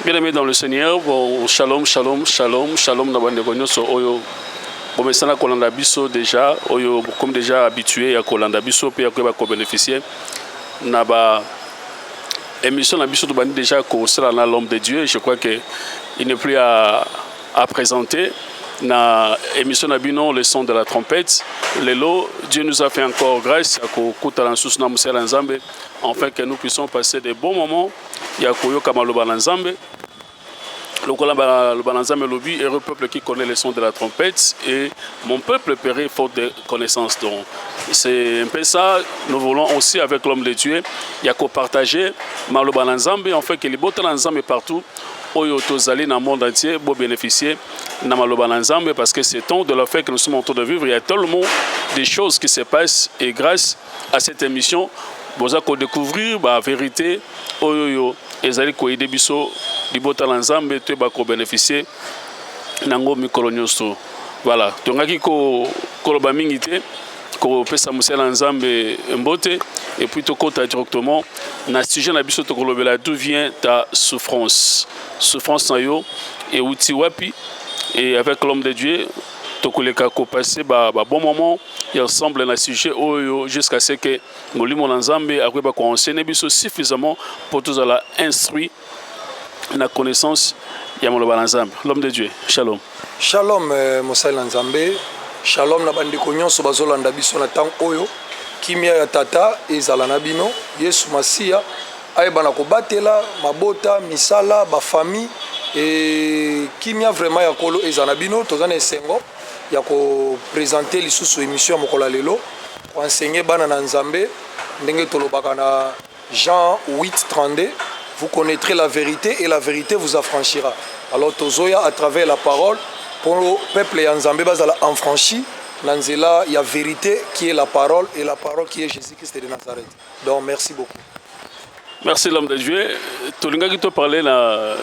Bien-aimés dans le Seigneur, bon, shalom, shalom, shalom, shalom, oyo. Bon, mais ça n'a Kolanda Bisso déjà, oyo, comme déjà habitué à Kolanda Bisso, puis à quoi bénéficier. Naba émission la Bisso de Bani déjà concernant l'homme de Dieu. Je crois que il n'est plus à présenter. Na émission Nabino, le son de la trompette. Lelo, Dieu nous a fait encore grâce à Koutala Nsous Namusela Nzambe, afin que nous puissions passer des bons moments. Yakoyo Kamaloba Nzambe. Le Balanzame Lobby est un peuple qui connaît le son de la trompette et mon peuple périt faute de connaissances. Donc, c'est un peu ça. Nous voulons aussi, avec l'homme de Dieu, il y a qu'à partager Malo Balanzambe, en fait, que les bottes Balanzambe partout, Oyo Tozali dans le monde entier, pour bénéficier de Malo Balanzambe, parce que c'est temps de la fait que nous sommes en train de vivre. Il y a tellement de choses qui se passent et grâce à cette émission, vous allez découvrir la vérité. Oyo ezali ko aider biso libota lanzambe te ba ko bénéficier nango mikolo nyoso. Voilà, tongaki ko koloba mingi te ko pesa musela nzambe mbote et puis to kota directement na sujet na biso to kolobela d'où vient ta souffrance. Souffrance na yo et uti wapi et avec l'homme de Dieu to koleka ko passer ba bon moment il ressemble à un sujet jusqu'à ce que Molimo Nzambe arrive à enseigner suffisamment pour tous la instruire la connaissance de Nzambe. L'homme de Dieu. Shalom. Shalom Mosai Nzambe. Shalom na bandeko nyonso bazolanda biso na tang oyo. Kimia ya tata ezala na bino. Yesu Masia ayeba na kobatela mabota misala ba famille et kimia vraiment ya kolo ezala na bino tozana esengo. Il y a présenté les sous-émissions à Mokola Lelo pour enseigner Bana Nzambe, Jean 8:32. Vous connaîtrez la vérité et la vérité vous affranchira. Alors Tozoya à travers la parole pour le peuple Nzambe bazala enfranchi. Nanzela il y a vérité qui est la parole et la parole qui est Jésus-Christ de Nazareth. Donc merci beaucoup. Merci l'homme de Dieu. Tolinga qui te parlait là.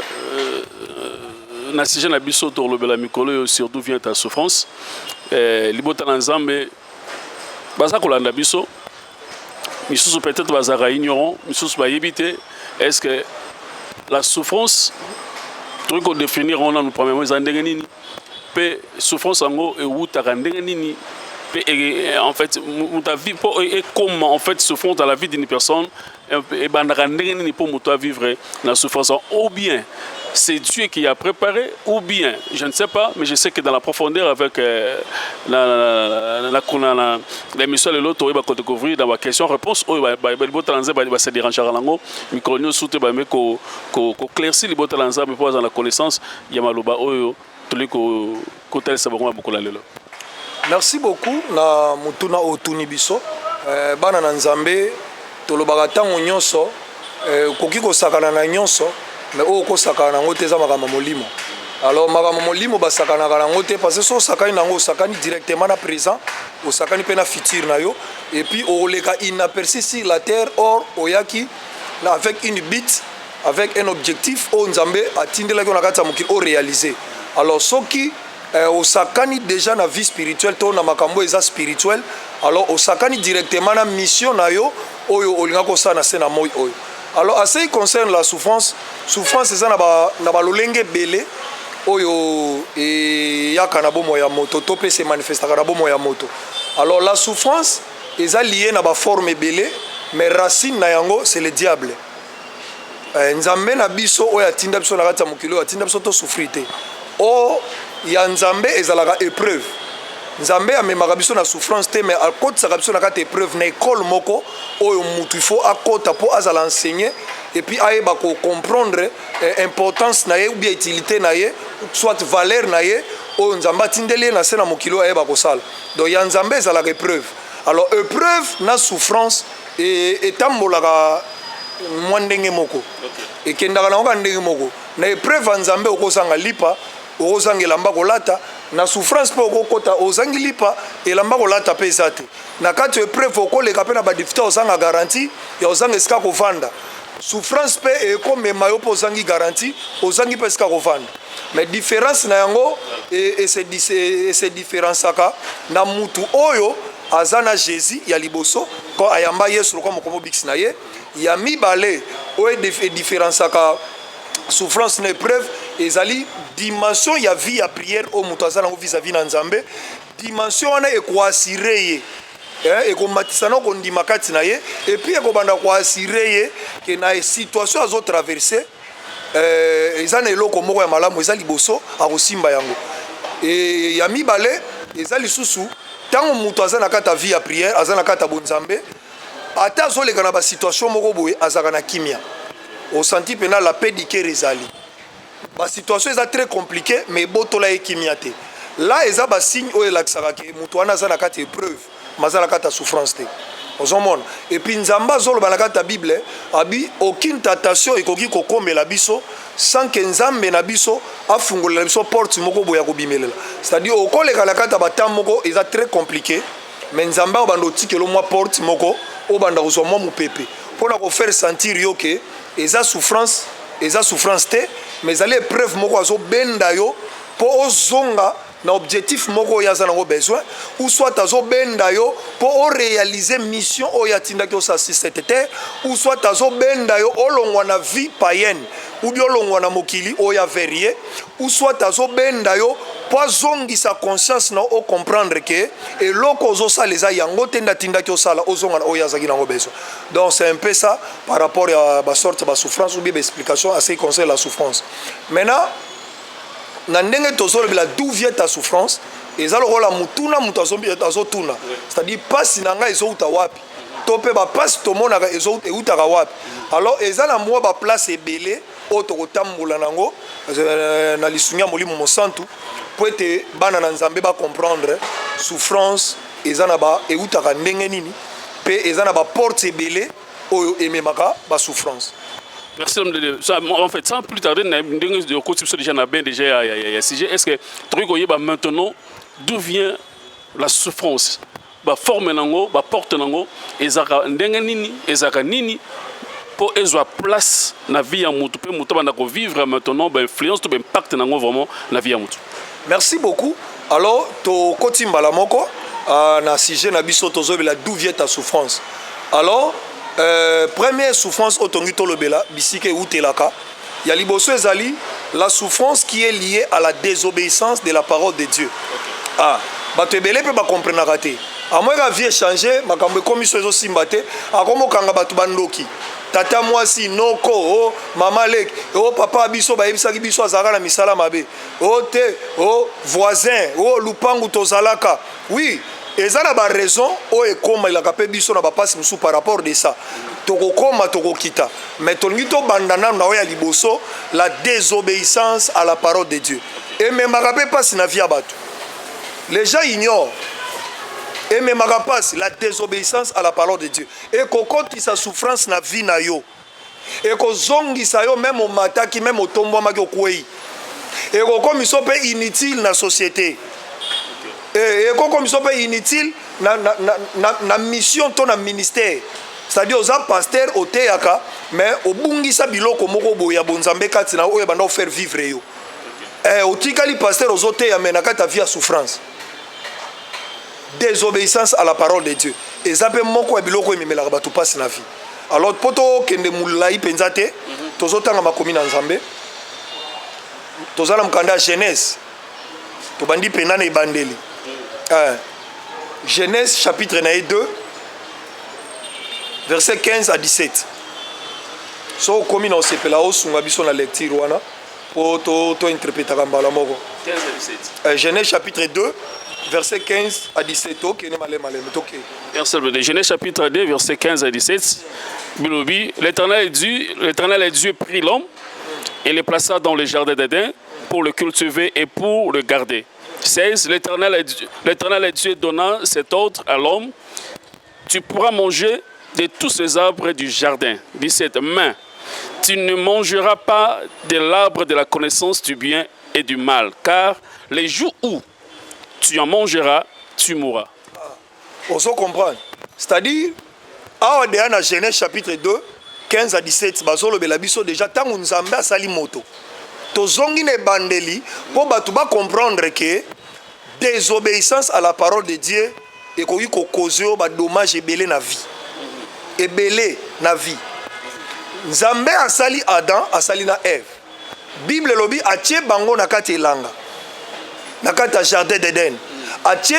Na sujet na biso to lobela mikolo sur d'où vient ta souffrance libota nzambe baza kolanda biso misusu peut-être bazara ignorant misusu ba yebite est-ce que la souffrance truc qu'on définir on a nous premièrement ndenge nini pe souffrance ngo e wutaka ndenge nini pe en fait ta vie et comment en fait souffrance dans la vie d'une personne et bandaka ndenge nini pour muto vivre la souffrance ou bien c'est Dieu qui a préparé, ou bien, je ne sais pas, mais je sais que dans la profondeur avec l'émission de l'autre, on va découvrir dans la question-réponse, on va se déranger à l'angle, mais on va éclaircir les bottes à l'ensemble pour avoir la connaissance, il y a Maloba, merci beaucoup, na mutuna otuni biso, bana Nzambe, tolobaka tango nyonso, koki kosakana na nyonso. Mais au kosaka na ngote za makama molimo. Alors makama molimo ba sakana na ngote parce que so sakani na ngo sakani directement na présent, au sakani pe na futur na yo et puis au leka inaperçu sur la terre or oyaki là avec une bite avec un objectif au Nzambe atindela ko na kata mokili au réaliser. Alors soki au sakani déjà na vie spirituelle to na makambo eza spirituel, alors au sakani directement na mission na yo oyo olinga ko sana sena moy oyo. Alors, à ce qui concerne la souffrance, souffrance c'est ça na ba lolenge belé oyo et ya kanabo moya moto topé se manifesta kanabo moya moto. Alors la souffrance est liée na ba forme belé mais racine na yango c'est le diable. Nzambe na biso oya tinda biso na kata mokilo atinda biso to souffrité. O ya Nzambe ezalaka épreuve. Nzambe amemaka biso na souffrance te mais akotisaka biso na kati épreuve na école moko oyo mutu il faut akota po azala enseigner et puis ayeba ko comprendre importance na ye ou bien utilité na ye soit valeur na ye oyo Nzambe atindeli na se na mokilo ayeba kosala. Donc ya Nzambe ezalaka épreuve. Alors épreuve na souffrance etambolaka mwa ndenge moko ekendaka na ndenge moko na épreuve ya Nzambe okosanga lipa okosanga elamba kolata na souffrance pe okokota ozangi lipa elamba kolata pe ezate na kati épreuve okoleka pe na ba difficulté ozanga garantie ya ozanga esika kovanda souffrance pe ekomema yo po ozangi garantie ozangi pe esika kovanda mais différence na yango et c'est différence saka na mutu oyo azana Jésus ya liboso ko ayamba Yesu ko mokomo bix na ye ya mibale oyo différence saka souffrance na épreuve ezali dimension ya vie ya prière au mutu aza nango vis-à-vis na nzambe dimension wana ekoasire ye ekomatisa na kondima kati na ye epuis ekobanda koasire ye ke na situation azotraverse eza na eloko moko ya malamu eza liboso akosimba yango ya mibale eza lisusu ntango mutu aza na kati ya vie ya prière aza na kati ya bonzambe ata azoleka na basituation moko boye azalaka na kimia osenti mpena la paix du cœur ezali basituation eza très compliqué mais ebotola ye kimia te la eza basigne oyo elakisaka ke mutu wana aza na kati ya épreuve mais aza na kati ya souffrance te ozomona epuis nzambe azoloba na kati ya bible abi aucune tentation ekoki kokomela biso sans ke nzambe na biso afungolela biso porte moko boye ya kobimelela c'est-à-dire okoleka na kati ya batemps moko eza très compliqué mais nzambe obanda otikelo mwa porte moko obanda kozwa mwa mopepe mpona kofaire sentir yo ke eza souffrance te mais ezali épreuve moko azobenda yo mpo ozonga na objectif moko oyo aza nango besoin ou soit azobenda yo mpo oréaliser mission oyo atindaki osala sur cette terre ou soit azobenda yo olongwa na vie païenne ou bien olongwa na mokili oyo averie ou soit azobenda yo mpo azongisa conscience na ocomprendre ke eloko ozosala eza yango te nde atindaki osala ozonga na oyo azalaki nango besoin donc c'est un peu ça par rapport à basorte ya basouffrance ou bien baexplication à ce qui concerne la souffrance maintenant na ndenge tozolobela d'où vient ta souffrance eza lokola mutuna mutu azotuna c'est-à-dire pasi na ngai ezouta wapi to mpe bapasi tomonaka eutaka wapi alors eza na mwa baplace ebele oyo tokotambola nango na lisungi ya molimo mosantu po ete bana na nzambe bacomprendre souffrance eza na eutaka ndenge nini mpe eza na baporte ebele oyo ememaka basouffrance. Merci. En fait, sans plus tarder, est-ce que maintenant, d'où vient la souffrance? Forme nango, porte nango, ezaka ndengenini, ezaka nini, pour avoir place na vie ya mutu, pe mutu bana ko vivre maintenant, influence, impact nango vraiment na vie ya mutu. Merci beaucoup. Alors, to kotimba la moko na sujet na biso tozobela d'où vient ta souffrance. Alors, première souffrance otongi tolobela bisike utelaka ya liboso ezali la souffrance qui est liée à la désobéissance de la parole de Dieu. Bato ebele pe ba comprendre te amoy ka vie changer makambo komiso ezo simba te akomokanga bato bandoki tata mwasi noko mama lek papa biso bayebisaki biso azalaka na misala mabe te voisin lupangu tozalaka oui. Eza na ba raison o ekoma ilaka pe biso na bapasi musu par rapport de ça tokokoma tokokita mais tolingi to bandana na oya liboso la désobéissance à la parole de Dieu et même makape pasi na via bato les gens ignorent et même makape la désobéissance à la parole de Dieu et kokoti sa souffrance na vie na yo et kozongisa yo même au mataki même au tombo maki okwei et kokomiso pe inutile na société et comme ça peut inutile na mission ton na ministère c'est-à-dire aux pasteur au théaka mais au bungisa biloko moko boya bonzambe kati na oyo banda faire vivre yo au tikali pasteur aux oté ya menaka ta vie à souffrance désobéissance à la parole de Dieu et ça peut moko biloko ememela ba tout passe na vie alors poto kende mulai penzate tozotanga makomi na nzambe tozala mkanda Genèse tobandi penana ebandeli Genèse chapitre 2 verset 15 à 17 so komi na osepela osunga biso na lecture wana po to interprétaka mbala moko 15 à 17 Genèse chapitre 2 verset 15 à 17 okene malema toke Genèse chapitre 2 verset 15 à 17 bilobi l'Éternel est Dieu prit l'homme et le plaça dans le jardin d'Éden pour le cultiver et pour le garder. 16. L'Éternel est Dieu donnant cet ordre à l'homme. Tu pourras manger de tous ces arbres du jardin. 17. Mais tu ne mangeras pas de l'arbre de la connaissance du bien et du mal, car les jours où tu en mangeras, tu mourras. On se comprend. C'est-à-dire, à Genèse chapitre 2, 15 à 17, bazolo belabiso déjà tant on zamba sali moto. Tozongi ne bandeli pour batu ba comprendre que désobéissance à la parole de Dieu et ko cause ba dommage ebele na vie. Ebele na vie. Nzambe asali Adam, asali na Ève. Bible lobi atie bango na kati elanga na kati jardin d'Éden atie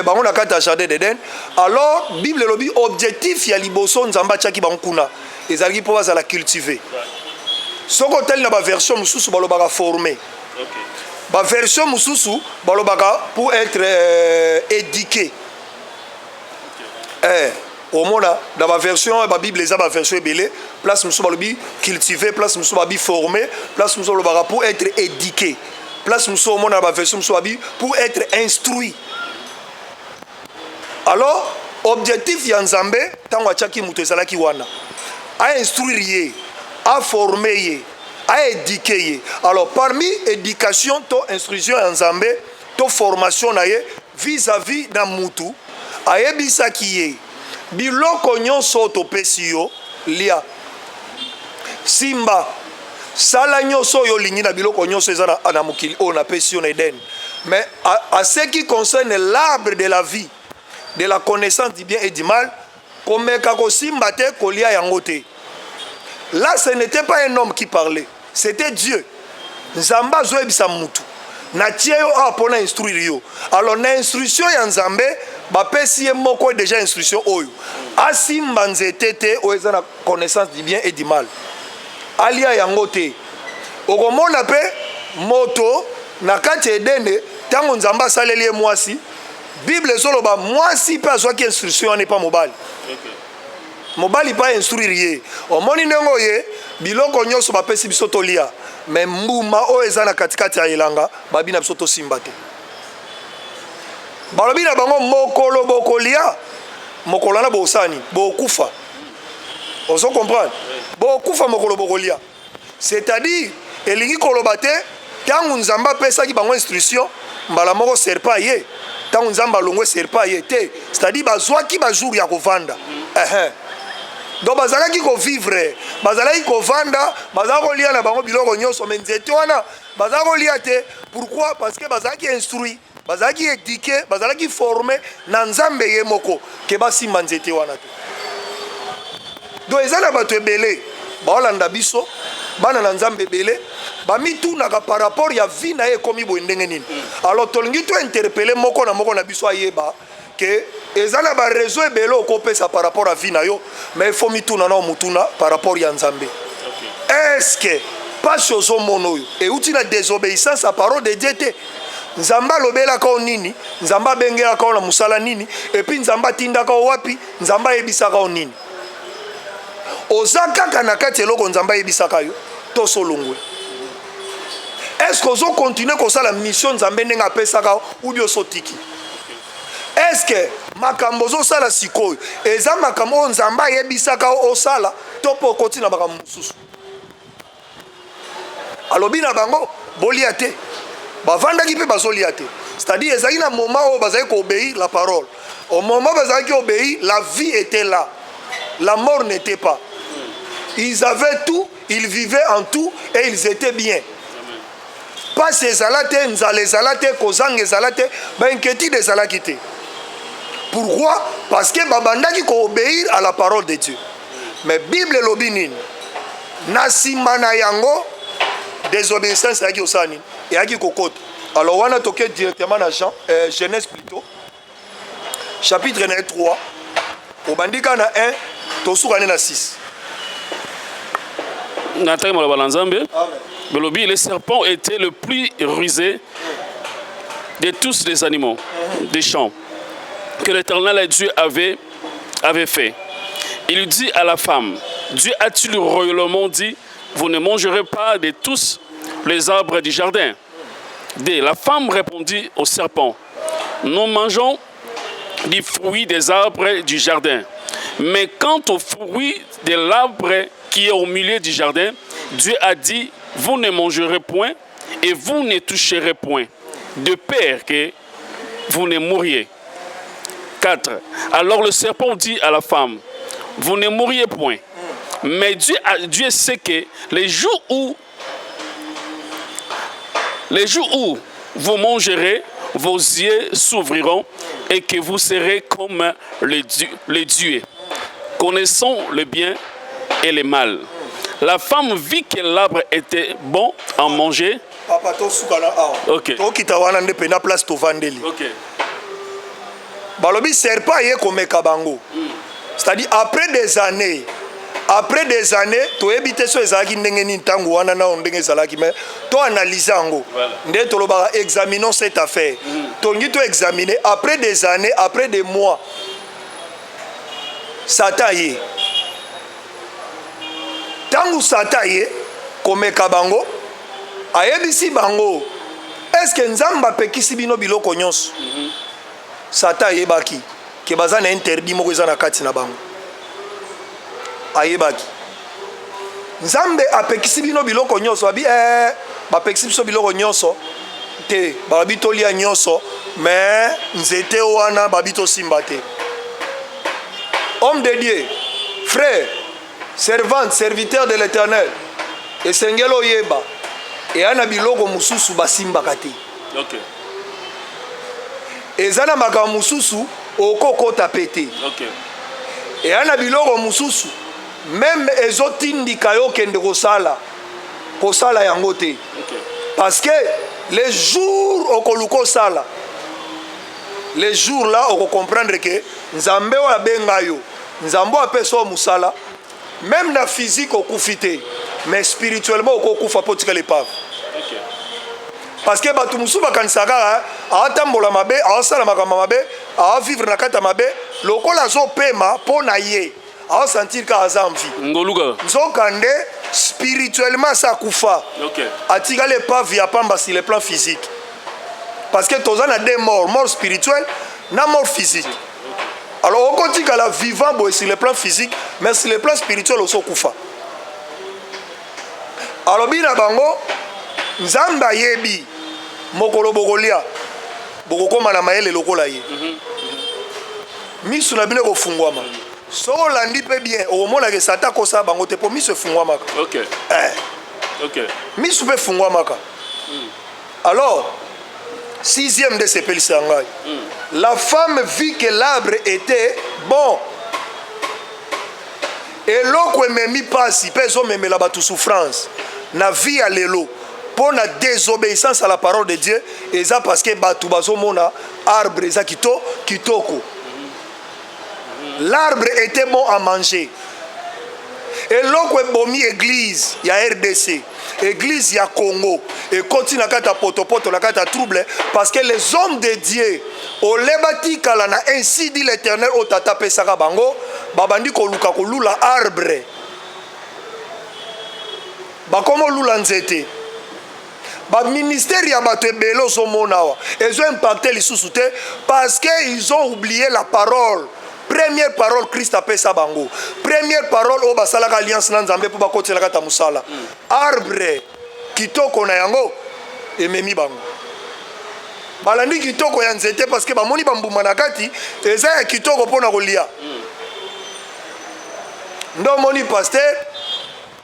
bango na kati jardin d'Éden. Alors Bible lobi objectif ya liboso nzamba tiaki bango kuna ezalaki po bazala cultiver. Soko tel na ba version mususu balobaka former. Ba version mususu balobaka pour être éduqué. Au moins dans la version la Bible les a la version belé place mususu balobi cultiver, place mususu babi former, place mususu balobaka pour être éduqué, place mususu au moins dans la version mususu babi pour être instruit. Alors objectif ya Nzambe tango atiaki muto ezalaki wana a instruire ye, a former ye, a éduquer ye. Alors parmi éducation to instruction ya Nzambe to formation na ye vis-à-vis na mutu ayebisaki ye biloko nyonso topesi yo lia simba sala nyonso oyo olingi na biloko nyonso eza na mokili oyo napesi yo na Eden. Mais à ce qui concerne l'arbre de la vie, de la connaissance du bien et du mal, komeka kosimba te kolia yango te. Là ce n'était pas un homme qui parlait, c'était Dieu. Nzamba zoyebisa mutu na tie yo apona instruire yo. Alors na instruction ya Nzambe bapesi ye moko déjà instruction oyo asimba nzete te oyo eza na connaissance du bien et du mal alia yango te. Okomona pe moto na kati Edene tango Nzamba asaleli ye mwasi, Bible ezoloba mwasi pe azwaki instruction wana epa mobali. Mobali pa instruire ye. Omoni ndenge ye biloko nyonso bapesi biso tolia, mais mbuma oyo eza na katikati ya elanga babi na biso tosimba te. Balobi na bango mokolo bokolia mokolo na bosani bokufa. Oso comprendre? Bokufa mokolo bokolia. C'est-à-dire elingi koloba te tango Nzamba pesaki bango instruction mbala moko serpa ye tango Nzamba longwe serpa ye te. C'est-à-dire bazwaki ba jour ya kovanda. Donc bazalaki ko vivre, bazalaki ko vanda, bazalaki ko lia na bango biloko nyonso mais nzete wana bazalaki ko lia te. Pourquoi? Parce que bazalaki instruit, bazalaki éduqué, bazalaki formé na Nzambe ye moko ke basimba nzete wana te. Donc ezala bato ebele baolanda biso bana na Nzambe ebele bamitunaka par rapport ya vie na ye komi boye ndenge nini. Alors tolingi to interpeller moko na biso ayeba que ezala ba réseau ebele okopesa par rapport à vie na yo, mais il faut mituna na mutuna par rapport ya Nzambe. Est-ce que pas chose mono yo et uti na désobéissance à parole de Dieu te? Nzamba lobela ka nini, Nzamba bengela ka na musala nini, et puis Nzamba tinda ka wapi, Nzamba yebisa ka nini. Ozaka kana kati eloko Nzamba yebisa ka yo to solongwe. Est-ce que ozo continuer ko sala mission Nzambe ndenga pesa ka ou bio sotiki? Est-ce que makambo zo sala sikoyo eza makambo Nzamba yebisaka osala to po kotina makambo mususu? Alobi na bango bolia te bavandaki pe bazolia te. C'est-à-dire ezali na moment où bazali ko obéir la parole. Au moment où bazali ko obéir, la vie était là, la mort n'était pas. Ils avaient tout, ils vivaient en tout et ils étaient bien. Pas ces zalate, nzale zalate, kozang zalate, ben inquiétude zalaki te. Pourquoi? Parce que babandaki ko obéir à la parole de Dieu. Mais Bible lobi nini na simba na yango désobéissance yaki osani et yaki kokota. Alors on a toqué directement dans Genèse plutôt chapitre 3 au bandika na 1 tosukane na 6. Nathalie Malabalanzambe. Belobi, le serpent était le plus rusé de tous les animaux des champs que l'Éternel Dieu avait fait. Il lui dit à la femme, Dieu a-t-il royalement dit, vous ne mangerez pas de tous les arbres du jardin? D. La femme répondit au serpent, nous mangeons des fruits des arbres du jardin. Mais quant aux fruits de l'arbre qui est au milieu du jardin, Dieu a dit, vous ne mangerez point et vous ne toucherez point, de peur que vous ne mouriez. 4. Alors le serpent dit à la femme, vous ne mourriez point. Mais Dieu sait que les jours où vous mangerez, vos yeux s'ouvriront et que vous serez comme les dieux, connaissant le bien et le mal. La femme vit que l'arbre était bon à manger. Papa, to soukana awa. Ok. To kita wana nde pena place to vandeli. Ok. Balobi serpent ye komeka bango. C'est-à-dire après des années, to ebite so ezalaki ndenge ni ntango wana na ndenge ezalaki mais to analyser yango. Nde to loba examinons cette affaire. To ngi to examiner après des années, après des mois. Satan ye. Tangu Satan ye komeka bango. Ayebisi bango. Est-ce que nzamba pekisi bino biloko nyonso? Satan ayebaki ke baza na interdit moko eza na kati na bango. Ayebaki. Nzambe apekisi bino biloko nyonso abi bapekisi biso biloko nyonso te babi tolia nyonso mais nzete wana babi to simba te. Homme de Dieu, frère, servante, serviteur de l'Éternel, esengelo yeba et ana biloko mususu basimbaka te. Ok. Ezana maka mususu okokota pete. Ok. Et ana biloko mususu même ezotindika yo kende kosala yango te. Ok. Parce que les jours okoluko sala, les jours là on comprendre que nzambe wa benga yo, nzambo apeso musala, même na physique okufite, mais spirituellement okokufa potika l'épave. Ok. Parce que batu musu bakanisaka atambola mabe, asala makama mabe, a vivre na kata mabe, lokola zo pema pona ye, a sentir ka azamvi. Ngoluka. Nzokande spirituellement ça kufa. Ok. Atika l'épave ya pamba sur le plan physique. Parce que tous a des morts, mort spirituelle, na mort physique. Alors on continue à la vivant sur le plan physique, mais sur le plan spirituel aussi kufa. Alors bina bango nzamba yebi mokolo bokolia bokokoma na mayele lokola ye. Misu na bine ko fungwama. So landi pe bien au mona ke sata ko sa bango te po misu fungwama. Ok. Ok. Misu pe fungwama ka. Alors sixième de ces Pélissangai. La femme vit que l'arbre était bon. Et l'eau memi passe, peso meme la batu souffrance. Na vie à l'élo. Pour la désobéissance à la parole de Dieu. Et ça parce que batu bazo mona arbre ça kitoko. L'arbre était bon à manger. Et l'eau bomi église, il y a RDC. Église, il y a Congo. Et continue à kata potopoto, la kata trouble. Parce que les hommes de Dieu, au lebati kalana, ainsi dit l'Éternel, au tata pesaka bango, babandi koluka kolula arbre. Bakomo lula nzete. Ba ministère ya bato ebelo zo monawa. Ils ont impacté les sous-soutés parce qu'ils ont oublié la parole. Première parole Christ appelle ça bango. Première parole au basalaka alliance na nzambe pour bakotela kata musala. Arbre kitoko na yango ememi bango. Balandi kitoko ya nzete parce que bamoni bambuma na kati eza ya kitoko pona kolia. Ndo moni pasteur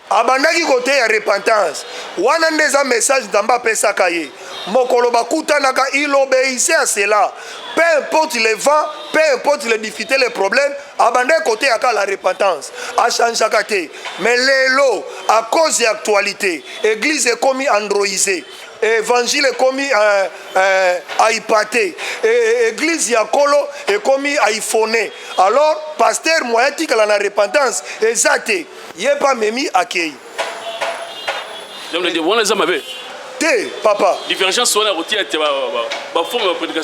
abandaki côté ya repentance. Wana ndeza message nzamba pesa kaye. Mokolo bakutanaka il obéissait à cela. Peu importe les vents, peu importe les difficultés, les problèmes, abandonné côté à la repentance, a changé à côté. Mais l'élo, à cause de l'actualité, l'église est commis androïsée, évangile est commis à hypaté, l'église ya kolo est commis à iPhoné. Alors, pasteur moyati que la repentance, exact, il n'est pas même accueilli. Papa.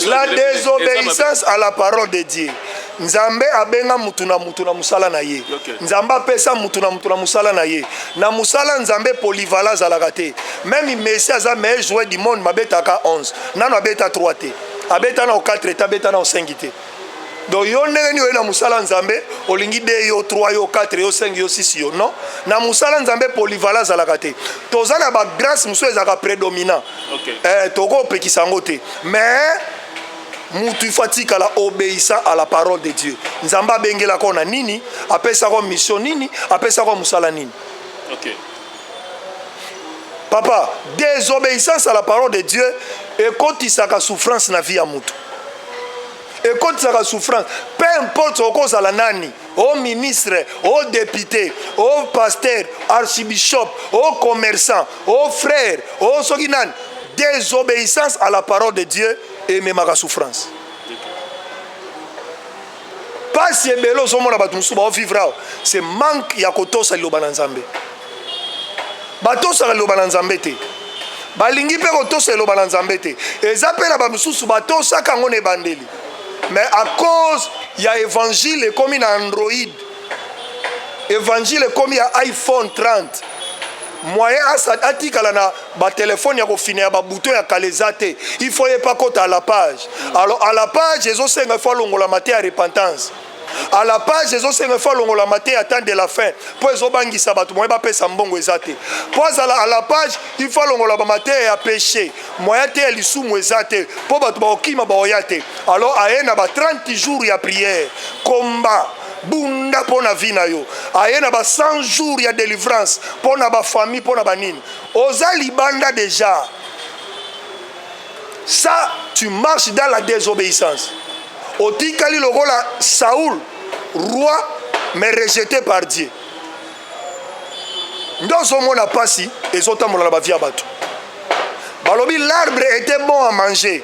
La désobéissance à la parole de Dieu. Nzambe abenga mutuna musala na ye. Nzamba pesa mutuna musala na ye. Na musala nzambe polyvalent zalaka te. Même Messi aza meilleur joueur du monde mabetaka 11. Nano abeta 3 te. Abeta na 4 te, abeta na 5 te. Donc yo ndenge ni na musala nzambe olingi de yo 3 yo 4 yo 5 yo 6 yo non na musala nzambe polyvalent zalaka te tozana ba grâce muso ezaka prédominant toko pekisa ngo te mais mutu fatika la obéissant à la parole de Dieu nzamba bengela ko na nini apesa ko mission nini apesa ko musala nini. OK papa désobéissance à la parole de Dieu et kotisaka souffrance na vie ya mutu ekotisaka souffrance peu importe okozala nani au ministre au député au pasteur archibishop au commerçant au frère au soki nani désobéissance à la parole de Dieu ememaka souffrance. Pasi ebele ozomona bato mosusu baovivre awa c'est manque ya kotosa liloba na Nzambe. Batosaka liloba na Nzambe te, balingi mpe kotosa liloba na Nzambe te, eza mpe na bamosusu batosaka yango na ebandeli, mais à cause ya évangile ekomi na Android, évangile ekomi ya iPhone 30, moyen atikala na batelefone ya kofina ya babuto ya kaleza te, il faut yepa kota à la page. Alors à la page ezosenga fo alongola mate ya repentance, à la page ezosenga fo alongola mate ya temps de la fin po ezobangisa bato moyen bapesa mbongo eza te, po azala à la page il faut alongola bamate ya péché moyen te ya lisumu eza te po bato baokima baoya te. Alors aye na ba 30 jours ya prière combat bunda pona vie na yo, aye na ba 100 jours ya délivrance pona ba famille pona ba nini oza libanda déjà. Ça tu marches dans la désobéissance. Otikali lokola Saoul roi mais rejeté par Dieu. Ndozo mona pasi ezotambola na ba vie ya bato balobi l'arbre était bon à manger,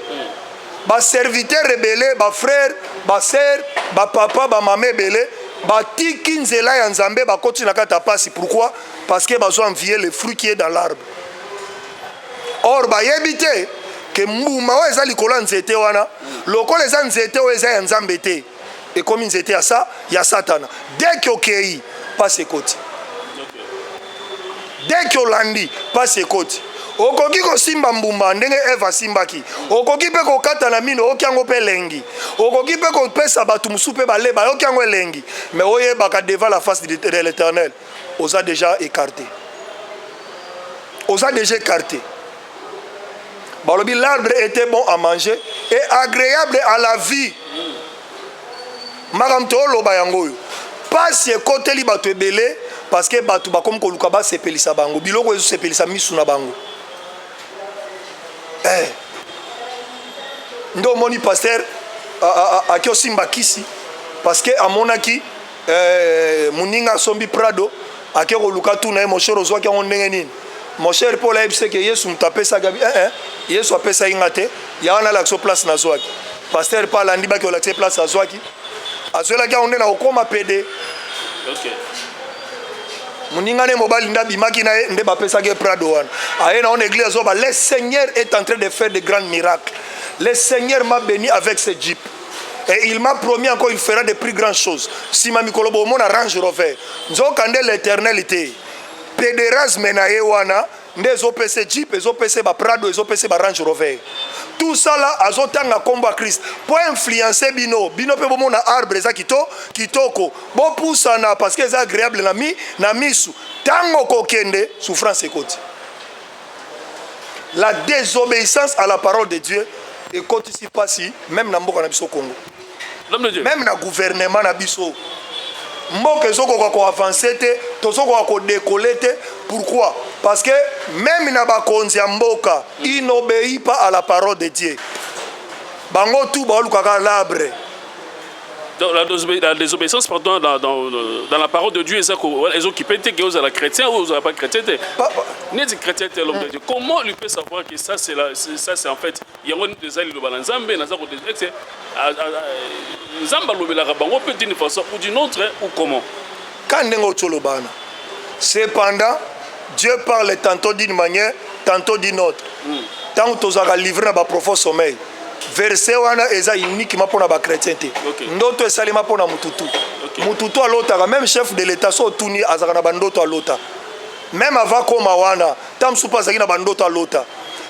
ba serviteur rebelle ba frère ba sœur ba papa ba maman ebele batiki nzela ya Nzambe bakoti na kata pasi. Pourquoi? Parce que bazo envier le fruit qui est dans l'arbre. Or bayebi te ke mbuma oyo eza likolo ya nzete wana lokola eza nzete oyo eza ya Nzambe te ekomi nzete ya Satana. Dès que okei pasi ekoti, dès que olandi pasi ekoti. Okoki kosimba mbuma ndenge Eva asimbaki, okoki mpe kokata na mino oki yango mpe elengi, okoki mpe kopesa bato mosusu mpe baleba oki yango elengi, mais oyebaka devant la face de l'Éternel oza déjà écarté, oza déjà écarté. Balobi l'arbre était bon à manger et agréable à la vie. Makamto loba yango yo pasi ekoteli bato ebele parce que bato bakomi koluka basepelisa bango biloko ezosepelisa misu na bango. Ndo moni pasteur aki osimba kisi parce que amonaki muninga sombi prado aki koluka tu na ye mosher ozwaki yango ndenge nini mosher po la yebise ke Yesu mutapesa gabi Yesu apesa inga te ya wana lakso place na zwaki pasteur pa landi baki olakse place na zwaki azwelaki yango nde na okoma pede. Okay. Muningane mobali nda bimaki na nde bapesaki prado wana aye na on église azoba le Seigneur est en train de faire de grands miracles, le Seigneur m'a béni avec ce jeep et il m'a promis encore il fera de plus grandes choses. Si ma mikolo bo mona Range Rover nzokande l'éternalité pédérasme na ye wana nde ezopesa jeep ezopesa ba prado ezopesa ba Range Rover. Tout ça là azotanga kombo à Christ pour influencer bino pe bomona arbre eza kitoko bo pusana parce que c'est agréable na misu tango kokende souffrance ekoti. La désobéissance à la parole de Dieu ekoti si pasi même na mboka na biso Congo, même na gouvernement na biso mboka ezoko ko avancer te tozoko ko décoller te. Pourquoi? Parce que même na bakonzi ya mboka il n'obéit pas à la parole de Dieu. Bango tout baolukaka l'arbre. Donc la désobéissance pardon dans la parole de Dieu ils ont qui peut être que aux chrétiens ou aux pas chrétiens. Ni des chrétiens l'homme de Dieu. Comment lui peut savoir que ça c'est en fait il y a un des alliés de Balanzambe na ça ko c'est Nzamba lobela bango peut d'une façon ou d'une autre ou comment? Quand ndengo tsolobana. Cependant Dieu parle tantôt d'une manière, tantôt d'une autre. Tant que tu as livré na ba profond sommeil. Verset wana eza uniquement pour na ba chrétien te. Ndoto esalima pour na mututu. Mututu alota même chef de l'état so tuni azaka na bandoto alota. Même avant koma wana, tam supa zaki na bandoto alota.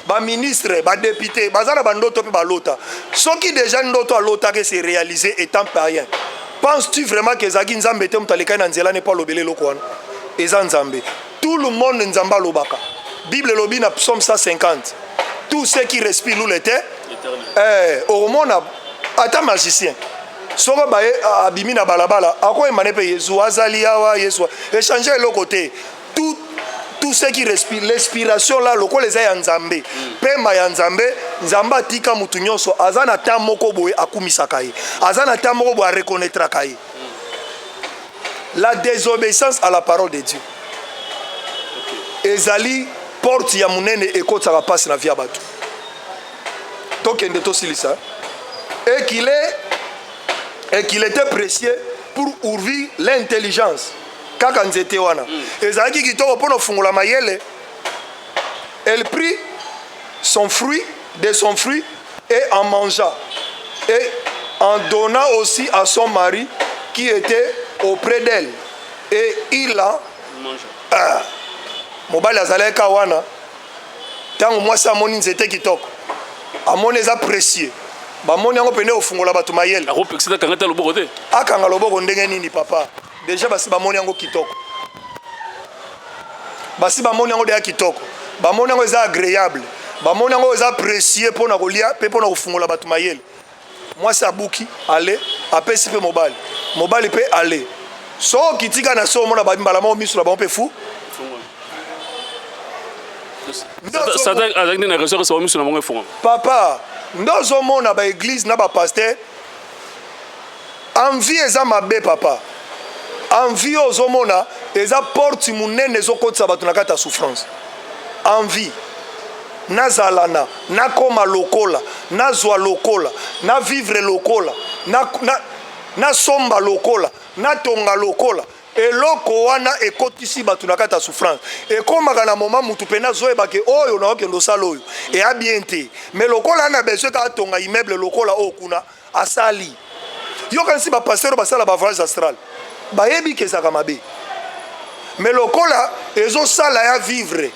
Ba ministre, ba député, bazana bandoto pe balota. Soki déjà ndoto alota que c'est réalisé étant païen. Penses-tu vraiment que zaki nzambe te mutaleka na nzela ne pas lobele loko wana? Eza nzambe. Tout le monde nzamba lobaka. Bible lobi na psaume 150. Tous ceux qui respirent l'eau l'éternel. Au monde ata magicien. Soko baye abimi na balabala, ako emane pe Yesu azali awa Yesu. Échanger le côté. Tout ceux qui respirent, l'expiration là, loko les ya nzambe. Pema ya nzambe, nzambe atika mutu nyonso aza na temps moko boye akumisaka ye aza na temps moko boye areconnaîtraka ye. La désobéissance à la parole de Dieu ezali porte ya munene ekotsaka pasi na vie ya bato tokende tosilisa et qu'il était précieux pour ouvrir l'intelligence kaka nzete wana ezalaki kitoko mpona ofungola mayele. Elle prit de son fruit et en mangea et en donna aussi à son mari qui était auprès d'elle et il a mobali azalaka wana ntango mwasi amoni nzete kitoko amoni eza précieux bamoni yango pene ofungola bato mayele akanga loboko ndenge nini papa déjà basi bamoni yango kitoko basi bamoni yango deya kitoko bamoni yango eza agréable bamoni yango eza précieux mpona kolia mpe mpona kofungola bato mayele. Mwasi abuki ale apesi mpe mobali mpe ale soki tika na so omona babimbala moko miso na bango mpe fu papa nde ozomona baeglise na bapaster envie eza mabe papa envie ozomona eza porte munene ezokotisa bato na kati ya souffrance envie nazalana nakoma lokola nazwa lokola na vivre lokola na somba lokola natonga lokola eloko wana ekotisi bato na kati ya souffrance ekomaka na moma mutu mpe nazoyebake oyo naokende osala oyo eya bien te me lokola ana besoin ka atonga immeuble lokola oyo kuna asali yokanisi bapasteur basala bavoyage astral bayebi ke ezaka mabe me lokola ezosala ya vivre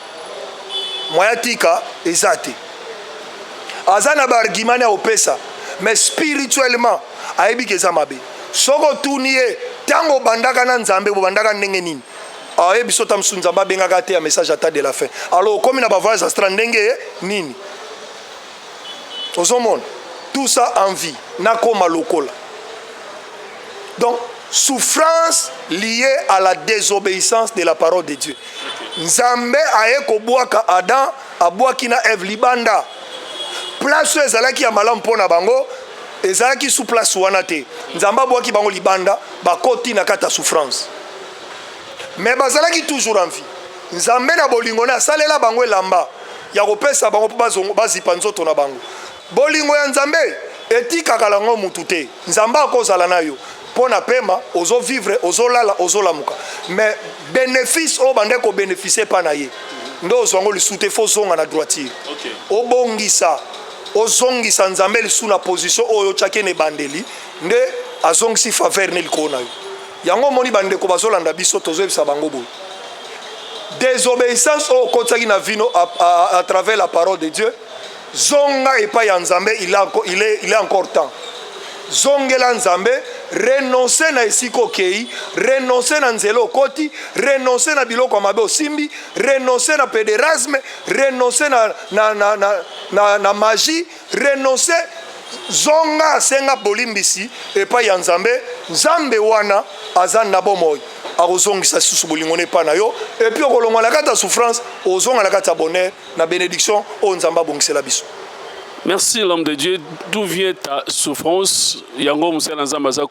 moya tika eza te aza na baargument ya opesa mais spirituellement ayebi ke eza mabe soko otuni ye ntango obandaka na nzambe bobandaka ndenge nini ayebi so ta mosusu nzambe abengaka te ya message ata de la fin alors okomi na bavoyage astral ndenge nini ozomona tout ça en vie nakoma lokola. Donc souffrance liée à la désobéissance de la parole de Dieu. Nzambe aye kobwaka Adam abwaki na Eve libanda place ezalaki ya malamu mpona bango ezalaki sous place wana te nzambe abwaki bango libanda bakoti na kata souffrance mais bazalaki toujours en vie. Nzambe na bolingo na salela bango elamba ya kopesa bango mpo bazipa nzoto na bango bolingo ya nzambe etikaka lango mutu te nzambe akozala na yo pona pema ozo vivre ozolala ozolamuka mais bénéfice o bande ko bénéficier pa na ye ndo ozongo lisute fo zonga na droitier obongisa ozongisa nzambe lisu na position oyo chake ne bandeli nde azongisi faveur ne likona yo yango moni bande ko bazolanda biso tozoyebisa bango bo désobéissance o kotaki na vino à travers la parole de Dieu zonga epa ya nzambe il est encore temps zongela nzambe renoncer na esiko kei renoncer na nzelo okoti renoncer na biloko mabe osimbi renoncer na pédérasme renoncer na magie renoncer zonga senga bolimbisi epa ya nzambe nzambe wana azana bomoi akozongisa susu bolingo ne pa na yo et puis okolonga la kata souffrance ozonga la kata bonheur na bénédiction o nzamba bongisela biso. Merci l'homme de Dieu. D'où vient ta souffrance? Yango Moussa Nzambaza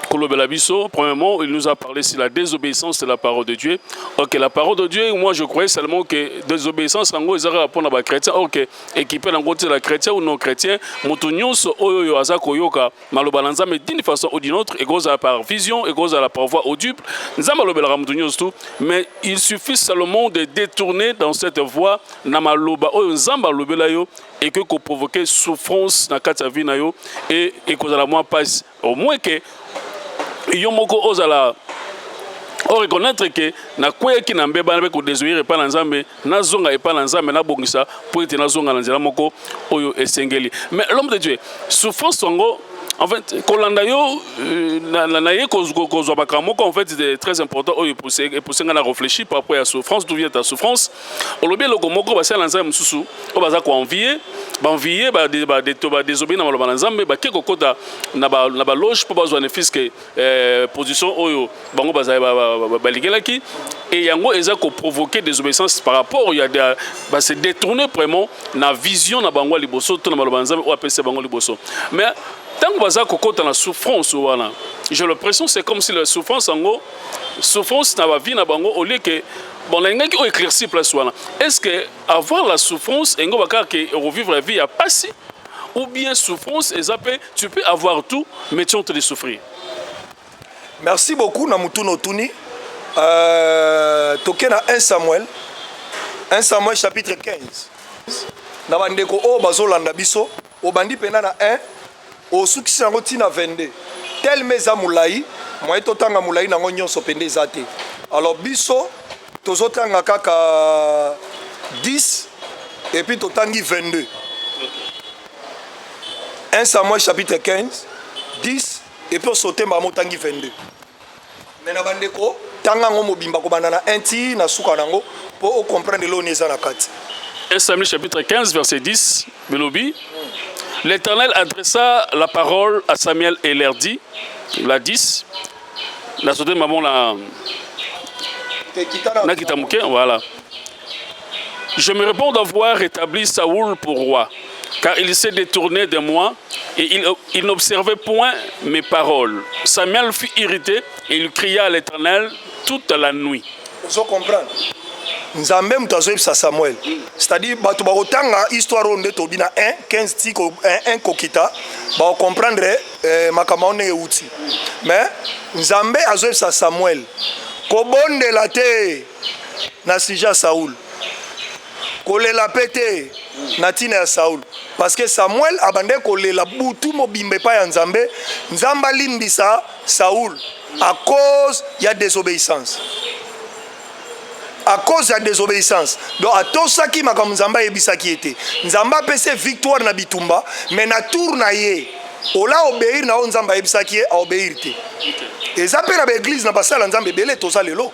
Kolobelabiso. Premièrement, il nous a parlé sur la désobéissance de la parole de Dieu. Ok, la parole de Dieu, moi je croyais seulement que désobéissance, en gros, ils allaient répondre à chrétien. Ok, équipé en gros, la chrétien ou non chrétien, Moutonios, Oyo, Azako, Yoka, Malobalanza, mais d'une façon ou d'une autre, et gros à par vision, et gros à la par voie audible. Nzambalobela Moutonios tout, mais il suffit seulement de détourner dans cette voie, Namaloba, Oyo, Nzambalobelayo, et que provoquer souffrance dans la vie et que la moins passe au moins que yomoko ozala o reconnaître que na quoi qui n'a mbeba avec désoir pas nzambe na zonga et pas nzambe na bongisa pour être na zonga nzela moko oyo esengeli. Mais l'homme de Dieu souffrance songo en fait kolandayo na ye kozwa bakamoko en fait c'est très important oyo pousser na réfléchir par rapport à souffrance d'où vient ta souffrance olobi loko moko basala nzambe mususu o baza ko envier banvier désobéir na maloba na nzambe bake kokota na baloge mpo bazwa ne fiske position oyo bango baligelaki et yango eza koprovoquer désobéissance par rapport ya se détourner vraiment na vision na bango liboso to na maloba na nzambe oyo apesa bango liboso. Mais tant baza kokota na souffrance wana, j'ai l'impression c'est comme si la souffrance en gros souffrance na ba vie na bango au lieu que bon la ngaki o éclairci place wana. Est-ce que avoir la souffrance ngo baka que revivre la vie a passé ou bien souffrance et zappé tu peux avoir tout mais tu en train de souffrir. Merci beaucoup na mutuno tuni toke na 1 Samuel chapitre 15 na bandeko o bazolanda biso obandi pena na 1 osukisi yango tina 22 tel meza mulai moi totanga mulai nango nyonso pende zate. Alors biso tozotanga kaka 10 et puis totangi 22. 1 Samuel chapitre 15 10 et puis sauter ma motangi 22. Mais na bandeko tanga ngo mobimba ko banana 1 ti na suka nango pour comprendre lo neza na kati. 1 Samuel chapitre 15 verset 10 Belobi. L'Éternel adressa la parole à Samuel et leur dit, la 10, la sauté maman la Nakitamuke, voilà. Je me réponds d'avoir établi Saoul pour roi, car il s'est détourné de moi et il n'observait point mes paroles. Samuel fut irrité et il cria à l'Éternel toute la nuit. Vous comprenez? Nzambe mutazoyeb sa Samuel. C'est-à-dire bato bakotanga histoire onde tobina 1 15 tiko 1 kokita ba comprendre makama one euti. Mais Nzambe azoyeb sa Samuel. Kobondela te na sija Saoul. Kolela pete na tina ya Saoul. Parce que Samuel abande kolela butu mobimbe pa ya Nzambe, Nzamba limbisa Saoul à cause il y a désobéissance. À cause de la désobéissance. Donc, à tout ça qui m'a comme Nzamba ebisaki était. Nzamba pese victoire na bitumba, mais na tour na ye. Ola obéir na Nzamba ebisaki a obéir te. Et ça peut na l'église na basala Nzamba belé to ça lelo.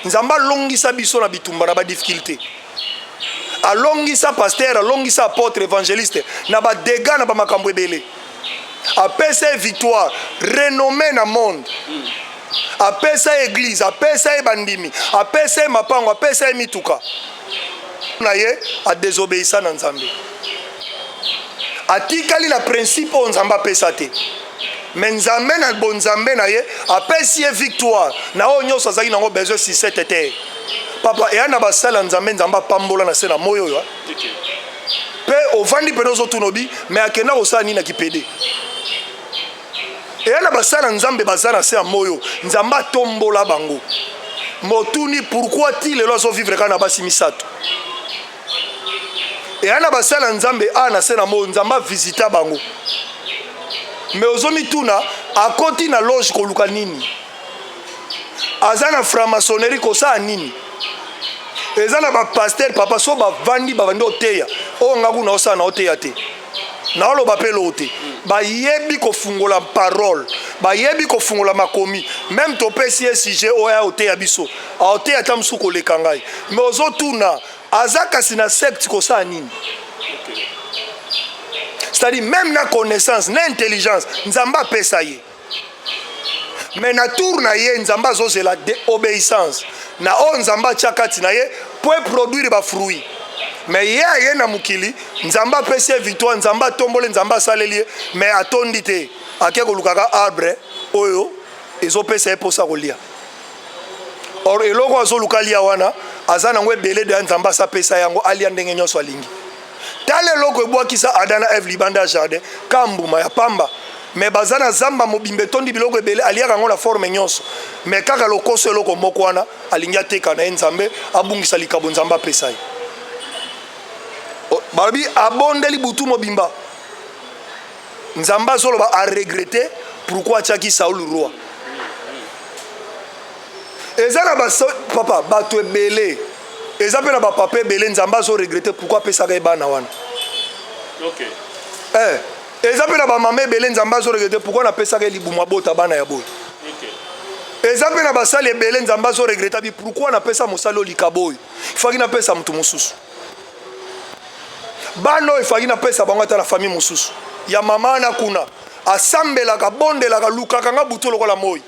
Nzamba longisa biso na bitumba na ba difficulté. A longisa pasteur, a longisa apôtre évangéliste na ba dégâts na ba makambo ebelé. A pese victoire, renommée na monde. Apesa église, apesa bandimi, apesa mapango, apesa mituka. Na ye a désobéissant na Nzambe. Atikali na principe on Nzamba pesa te. Mais Nzambe na bon Nzambe na ye apesi victoire. Na o nyoso azaki nango besoin 6-7 te. Papa e ana basala Nzambe Nzamba pambola na sena moyo yo. Pe ovandi penozo tunobi mais akena osani na kipede. Et elle a basala Nzambe basala se moyo Nzamba tombola bango motuni pourquoi ti lelo zo vivre kana basi misato et elle a basala Nzambe ana se na moyo Nzamba visita bango mais ozomi tuna akoti na loge ko luka nini azana franc-maçonnerie ko sa nini ezana ba pasteur papa so ba vandi ba vandi oteya o ngaku na osana oteya te na olo bapelo te ba yebi ko fungola parole ba yebi ko fungola makomi même to pesi sujet oya ote ya biso a ote ya tamsu ko lekangai mais ozotuna azaka sina secte ko sa nini c'est-à-dire même na connaissance na intelligence Nzamba pesa ye mais na tour na ye Nzamba zozela de obéissance na o Nzamba chakati na ye pour produire ba fruit. Mais hier y na mukili Nzamba pese victoire Nzamba tombole Nzamba saleli mais atondi te akeko lukaka arbre oyo ezo pese pour ça kolia or eloko azo lukalia wana azana ngwe belé de Nzamba sa pesa yango alia ndenge nyonso alingi tale loko ebwakisa adana Eve libanda jardin kambuma ya pamba mais bazana zamba mobimbe tondi biloko ebele alia kango na forme nyonso mais kaka lokoso eloko moko wana alingi ateka na Nzambe abungisa likabo Nzamba pesa ye Barbie abondeli butu mobimba Nzamba solo a regretté pourquoi tchaki Saoul roi. Ezana ba papa bato ebele. Ezapena na ba papa ebele Nzamba so regretté pourquoi pesa ka bana wana. OK. Ezapena na ba mama ebele Nzamba so regretté pourquoi na pesa ka libuma bota bana ya boy. OK. Ezapena na ba sali ebele Nzamba so regretté pourquoi na pesa mosalo likaboy. Ifaki na pesa mtu mususu. bano efaki na pesa bango ata la famille mosusu ya mama na kuna asambelaka bondelaka lukaka nga butu lokola moi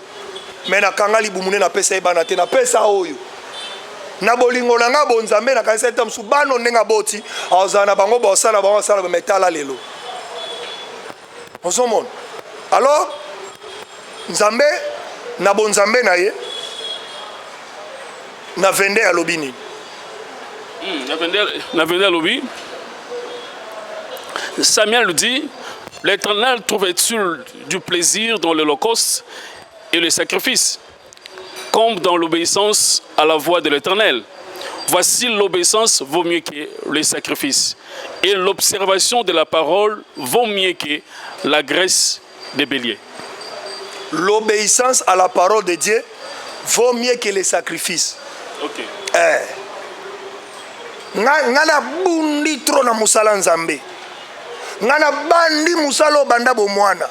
me nakanga libumune na pesa ebana te na pesa oyo na bolingo na nga bonzambe na kanisa ete mosusu bano ndenge boti azala na bango basala bango asala bametala lelo ozomona alors nzambe na bonzambe na ye na vende ya lobi nini na vende ya lobi Samuel dit l'Éternel trouvait-il du plaisir dans l'holocauste et le sacrifice comme dans l'obéissance à la voix de l'Éternel. Voici l'obéissance vaut mieux que le sacrifice et l'observation de la parole vaut mieux que la graisse des béliers. L'obéissance à la parole de Dieu vaut mieux que les sacrifices. Ok. Ngana bundi tro na musala nzambe. Ngana bandi musalo banda bomwana.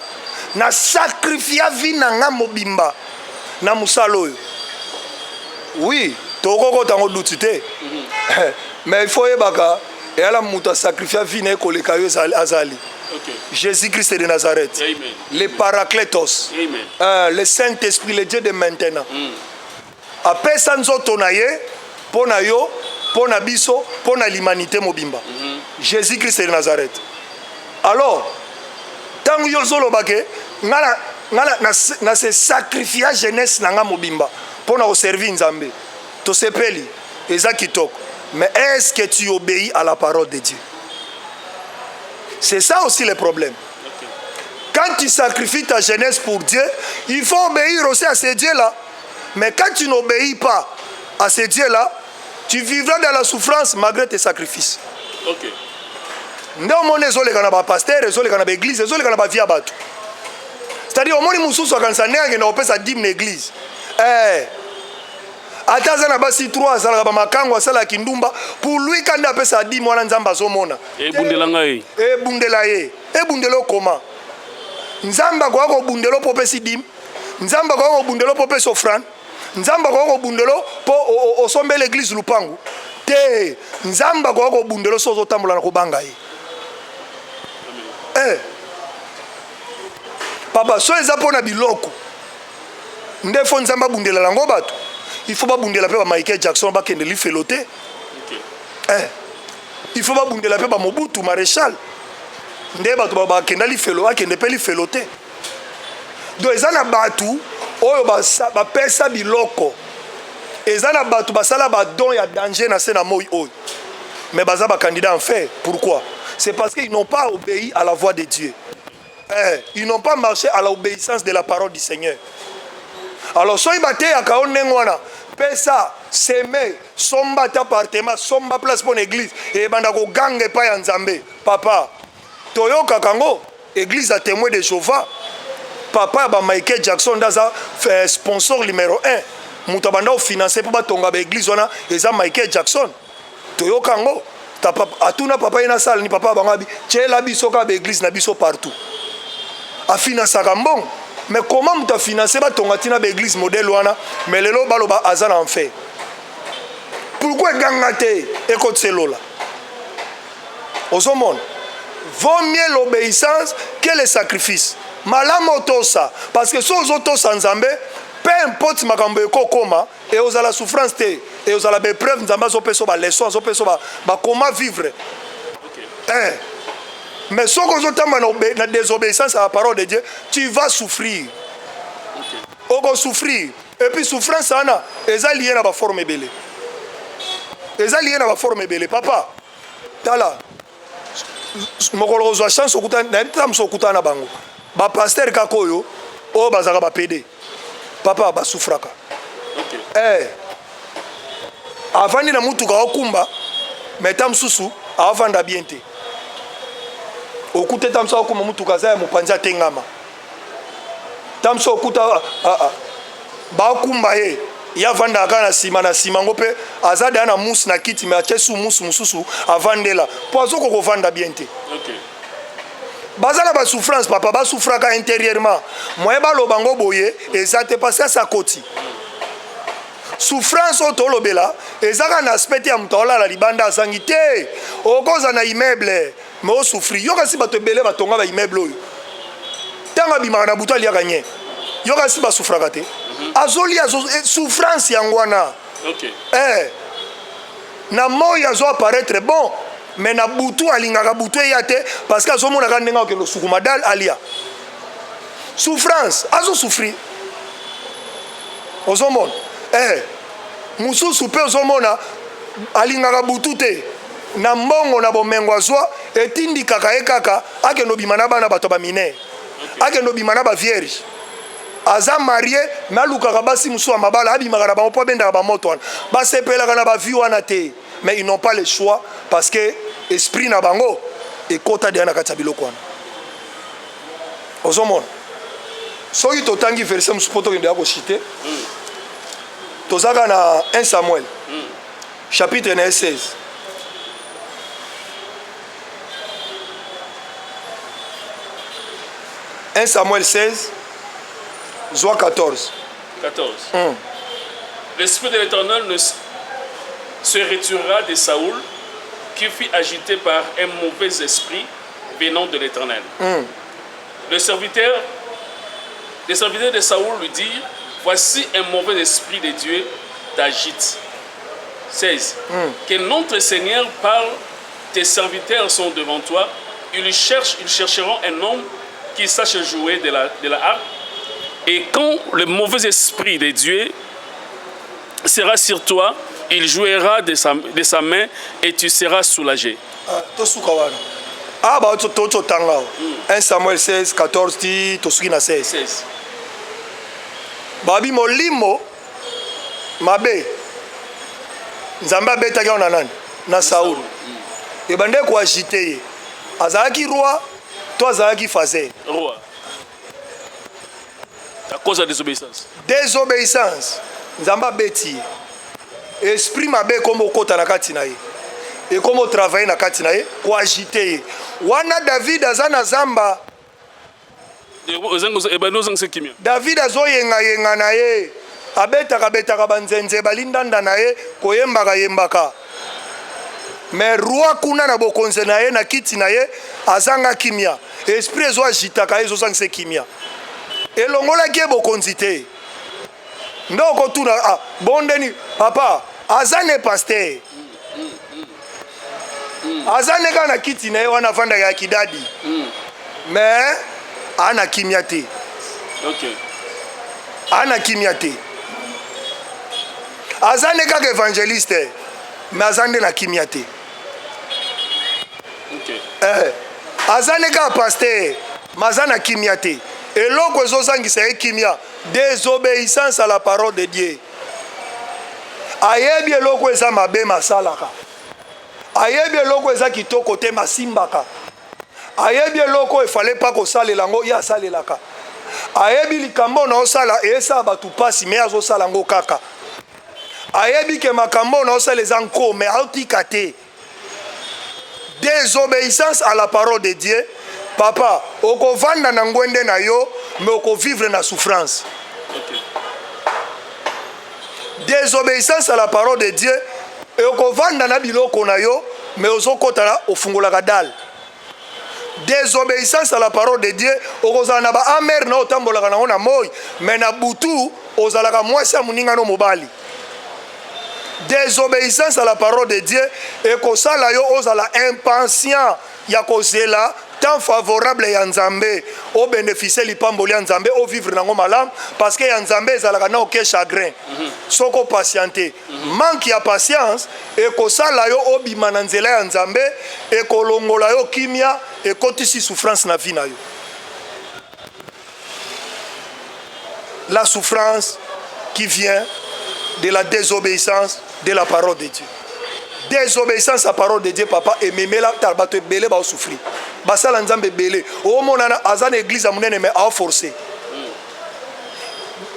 Na sacrifia vi na nga mobimba na musalo yo. Oui, tokoko tango lutite. Mais il faut yebaka et ala muta sacrifia vi na koleka yo azali. Okay. Jésus-Christ de Nazareth. Amen. Le Paraclétos. Le Saint-Esprit, le Dieu de maintenant. Après ça, nous avons pour yo, pour biso, pour l'humanité mobimba. Jésus-Christ de Nazareth. Alors, tant que yo solo bake, na se sacrifier jeunesse nanga mobimba pour na servir Nzambe. To sepeli, ezakitoko. Mais est-ce que tu obéis à la parole de Dieu? C'est ça aussi le problème. Okay. Quand tu sacrifies ta jeunesse pour Dieu, il faut obéir aussi à ces dieux-là. Mais quand tu n'obéis pas à ces dieux-là, tu vivras dans la souffrance malgré tes sacrifices. Ok. C'est-à-dire, au moins, nous sommes en dîme l'église. Ataza na basi 3 azala ba makango asala kindumba pour lui quand il appelle ça 10 mwana nzamba zomona e bundela ngai e bundela ye e bundelo koma nzamba kwa ko bundelo popesi dim nzamba kwa ko bundelo popesi offrande nzamba kwa ko bundelo po osombe l'église lupangu te nzamba kwa ko bundelo sozo tambola na kobanga ye papa so ezapo na biloko ndefo nzamba bundela lango bato. Il faut pas bounder la paix à Michael Jackson, pas qu'il ne feloté. Il faut pas bounder la paix à Mobutu, maréchal. Ndeba tu baba qu'il ne feloté, qu'il ne peut feloter. Donc ils ont battu, oh ba pesa biloko. Ils ont battu, ba sala ba don ya danger na sena moi oh. Mais baza ba candidat en fait. Pourquoi? C'est parce qu'ils n'ont pas obéi à la voix de Dieu. Ils n'ont pas marché à l'obéissance de la parole du Seigneur. Alors, si vous avez un pesa, semé, somba appartement, somba place pour l'église, et bandako gangue pa ya nzambe. Papa, toyo kakango, église a témoin de Jéhovah. Papa, ba Michael Jackson, daza sponsor numéro 1. Moutabanda au financé pour batonga ba église wana, eza Michael Jackson. Toyo kango, ta papa, atuna papa ina salle ni papa bangabi, tchela biso ka ba église na biso partout. A financer kambong. Mais comment tu as financé l'église modèle wana mais lelo baloba azana en fait. Pourquoi gangate écoute celo là? Osomon. Vaut mieux l'obéissance que le sacrifice. Malamotosa parce que so zoto sans nzambe peu importe makambo ekokoma et aux la souffrance te et aux la épreuve nzamba zo peso ba leçon zo peso ba comment vivre. OK. Mais si tu as la désobéissance à la parole de Dieu, tu vas souffrir. Tu vas souffrir. Et puis souffrance, c'est lié à la forme belle. C'est lié à la forme belle. Papa, tu as là. Je suis chance de pasteur Kakoyo, oh, bazaka pédé. Papa, ba souffraka. Avant de mutuka okumba, mais tam susu, avant d'abienter. Okuta tamsa okuma mutuka za mupanza tengama tamsa okuta ba kumba ye ya vanda kana sima na sima ngope azada na musu na kiti me achesu musu mususu avandela poazo ko vanda biente. OK. Bazala ba souffrance papa ba souffraka intérieurement moye ba lobango boye ezate passer sa koti souffrance oyo tolobela ezaka na aspect ya moto olala libanda azangi te okoza na immeuble me osouffri yo kasi bato ebele batonga baimmeuble oyo ntango abimaka na butu aliaka nye yo kasi basouffraka te azolia souffrance yango wana na moi azo apparaître bon mais na butu alingaka butu eya te parce que azomonaka ndenge akende osukuma dal alia souffrance azosouffrir ozomona mosusu mpe ozomona alingaka butu te na mbongo na bomengo azwa etindikaka ye kaka akende obima na bana bato baminere akende obima na bavierge aza marie me alukaka basi mosusu ya mabala abimaka na bango mpo abendaka bamoto wana basepelaka na bavie wana te mais ils n'ont pas le choix parce que esprit na bango ekota deya na kati ya biloko wana ozomona soki totangi verset mosusu mpo tokende ya koshite tozaka na 1 Samuel chapitre 16 1 Samuel 16 Joie 14. L'esprit de l'Éternel se retirera de Saoul, qui fut agité par un mauvais esprit venant de l'Éternel. Le serviteur de Saoul lui dit: voici un mauvais esprit de Dieu t'agite. 16. Que notre Seigneur parle, tes serviteurs sont devant toi, ils chercheront un homme qui sache jouer de la harpe. Et quand le mauvais esprit de Dieu sera sur toi, il jouera de sa main et tu seras soulagé. 1 Samuel 16, 14, tosuki na 16. Babi molimo mabe nzambe abetaki yango na nani na Saul ebande koagite ye azalaki roi to azalaki fazer roi à cause de désobéissance nzambe abeti ye esprit mabe komo okota na kati na ye ekomo travailler na kati na ye koagite ye wana David aza na zamba David azoyenga na ye abetaka banzenze balindanda na ye koyembaka mais roi kuna na bokonze na ye na kiti na ye azanga kimia esprit ezo agitaka ye ezosangisa kimia elongolaki ye bokonzi te ndoko tuna bondeni papa aza ne paster aza ne kaka na kiti na ye wana avandaka ya kidadi mais ana kimia te ana kimia te aza ne kaka évangéliste mais aza nde na kimia te aza ne kaka paster mais aza na kimia te eloko ezozangisa ye kimia désobéissance à la parole de Dieu ayebi eloko eza mabe masalaka ayebi eloko eza kitoko te masimbaka ayebi eloko efale pa kosalela yango ye asalelaka ayebi likambo na osala esala bato pasi me azosala yango kaka ayebi ke makambo na osala eza nko me aotika te désobéissance à la parole de Dieu papa okovanda na ngwende na yo mais okovivre na souffrance désobéissance à la parole de Dieu et okovanda na biloko na yo mais ozokota na ofungolaka dal désobéissance à la parole de Dieu okozala na ba amer na otambolaka nango na moi mais na butu ozalaka mwasi ya moninga no mobali désobéissance à la parole de Dieu ekosala yo ozala impatient ya kozela temps favorable ya nzambe o bénéficier lipamboli ya nzambe o vivre nango malamu parce que ya nzambe ezalaka na oke chagrin soko patienter manque ya patience ekosala yo obima na nzela ya nzambe ekolongola yo kimia ekotisi souffrance na vie na yo la souffrance qui vient de la désobéissance de la parole de Dieu. Désobéissance à la parole de Dieu, papa, et memela tarbato belé ba souffrir. Basala nzambe belé. O monana azana église amunene mais a forcé.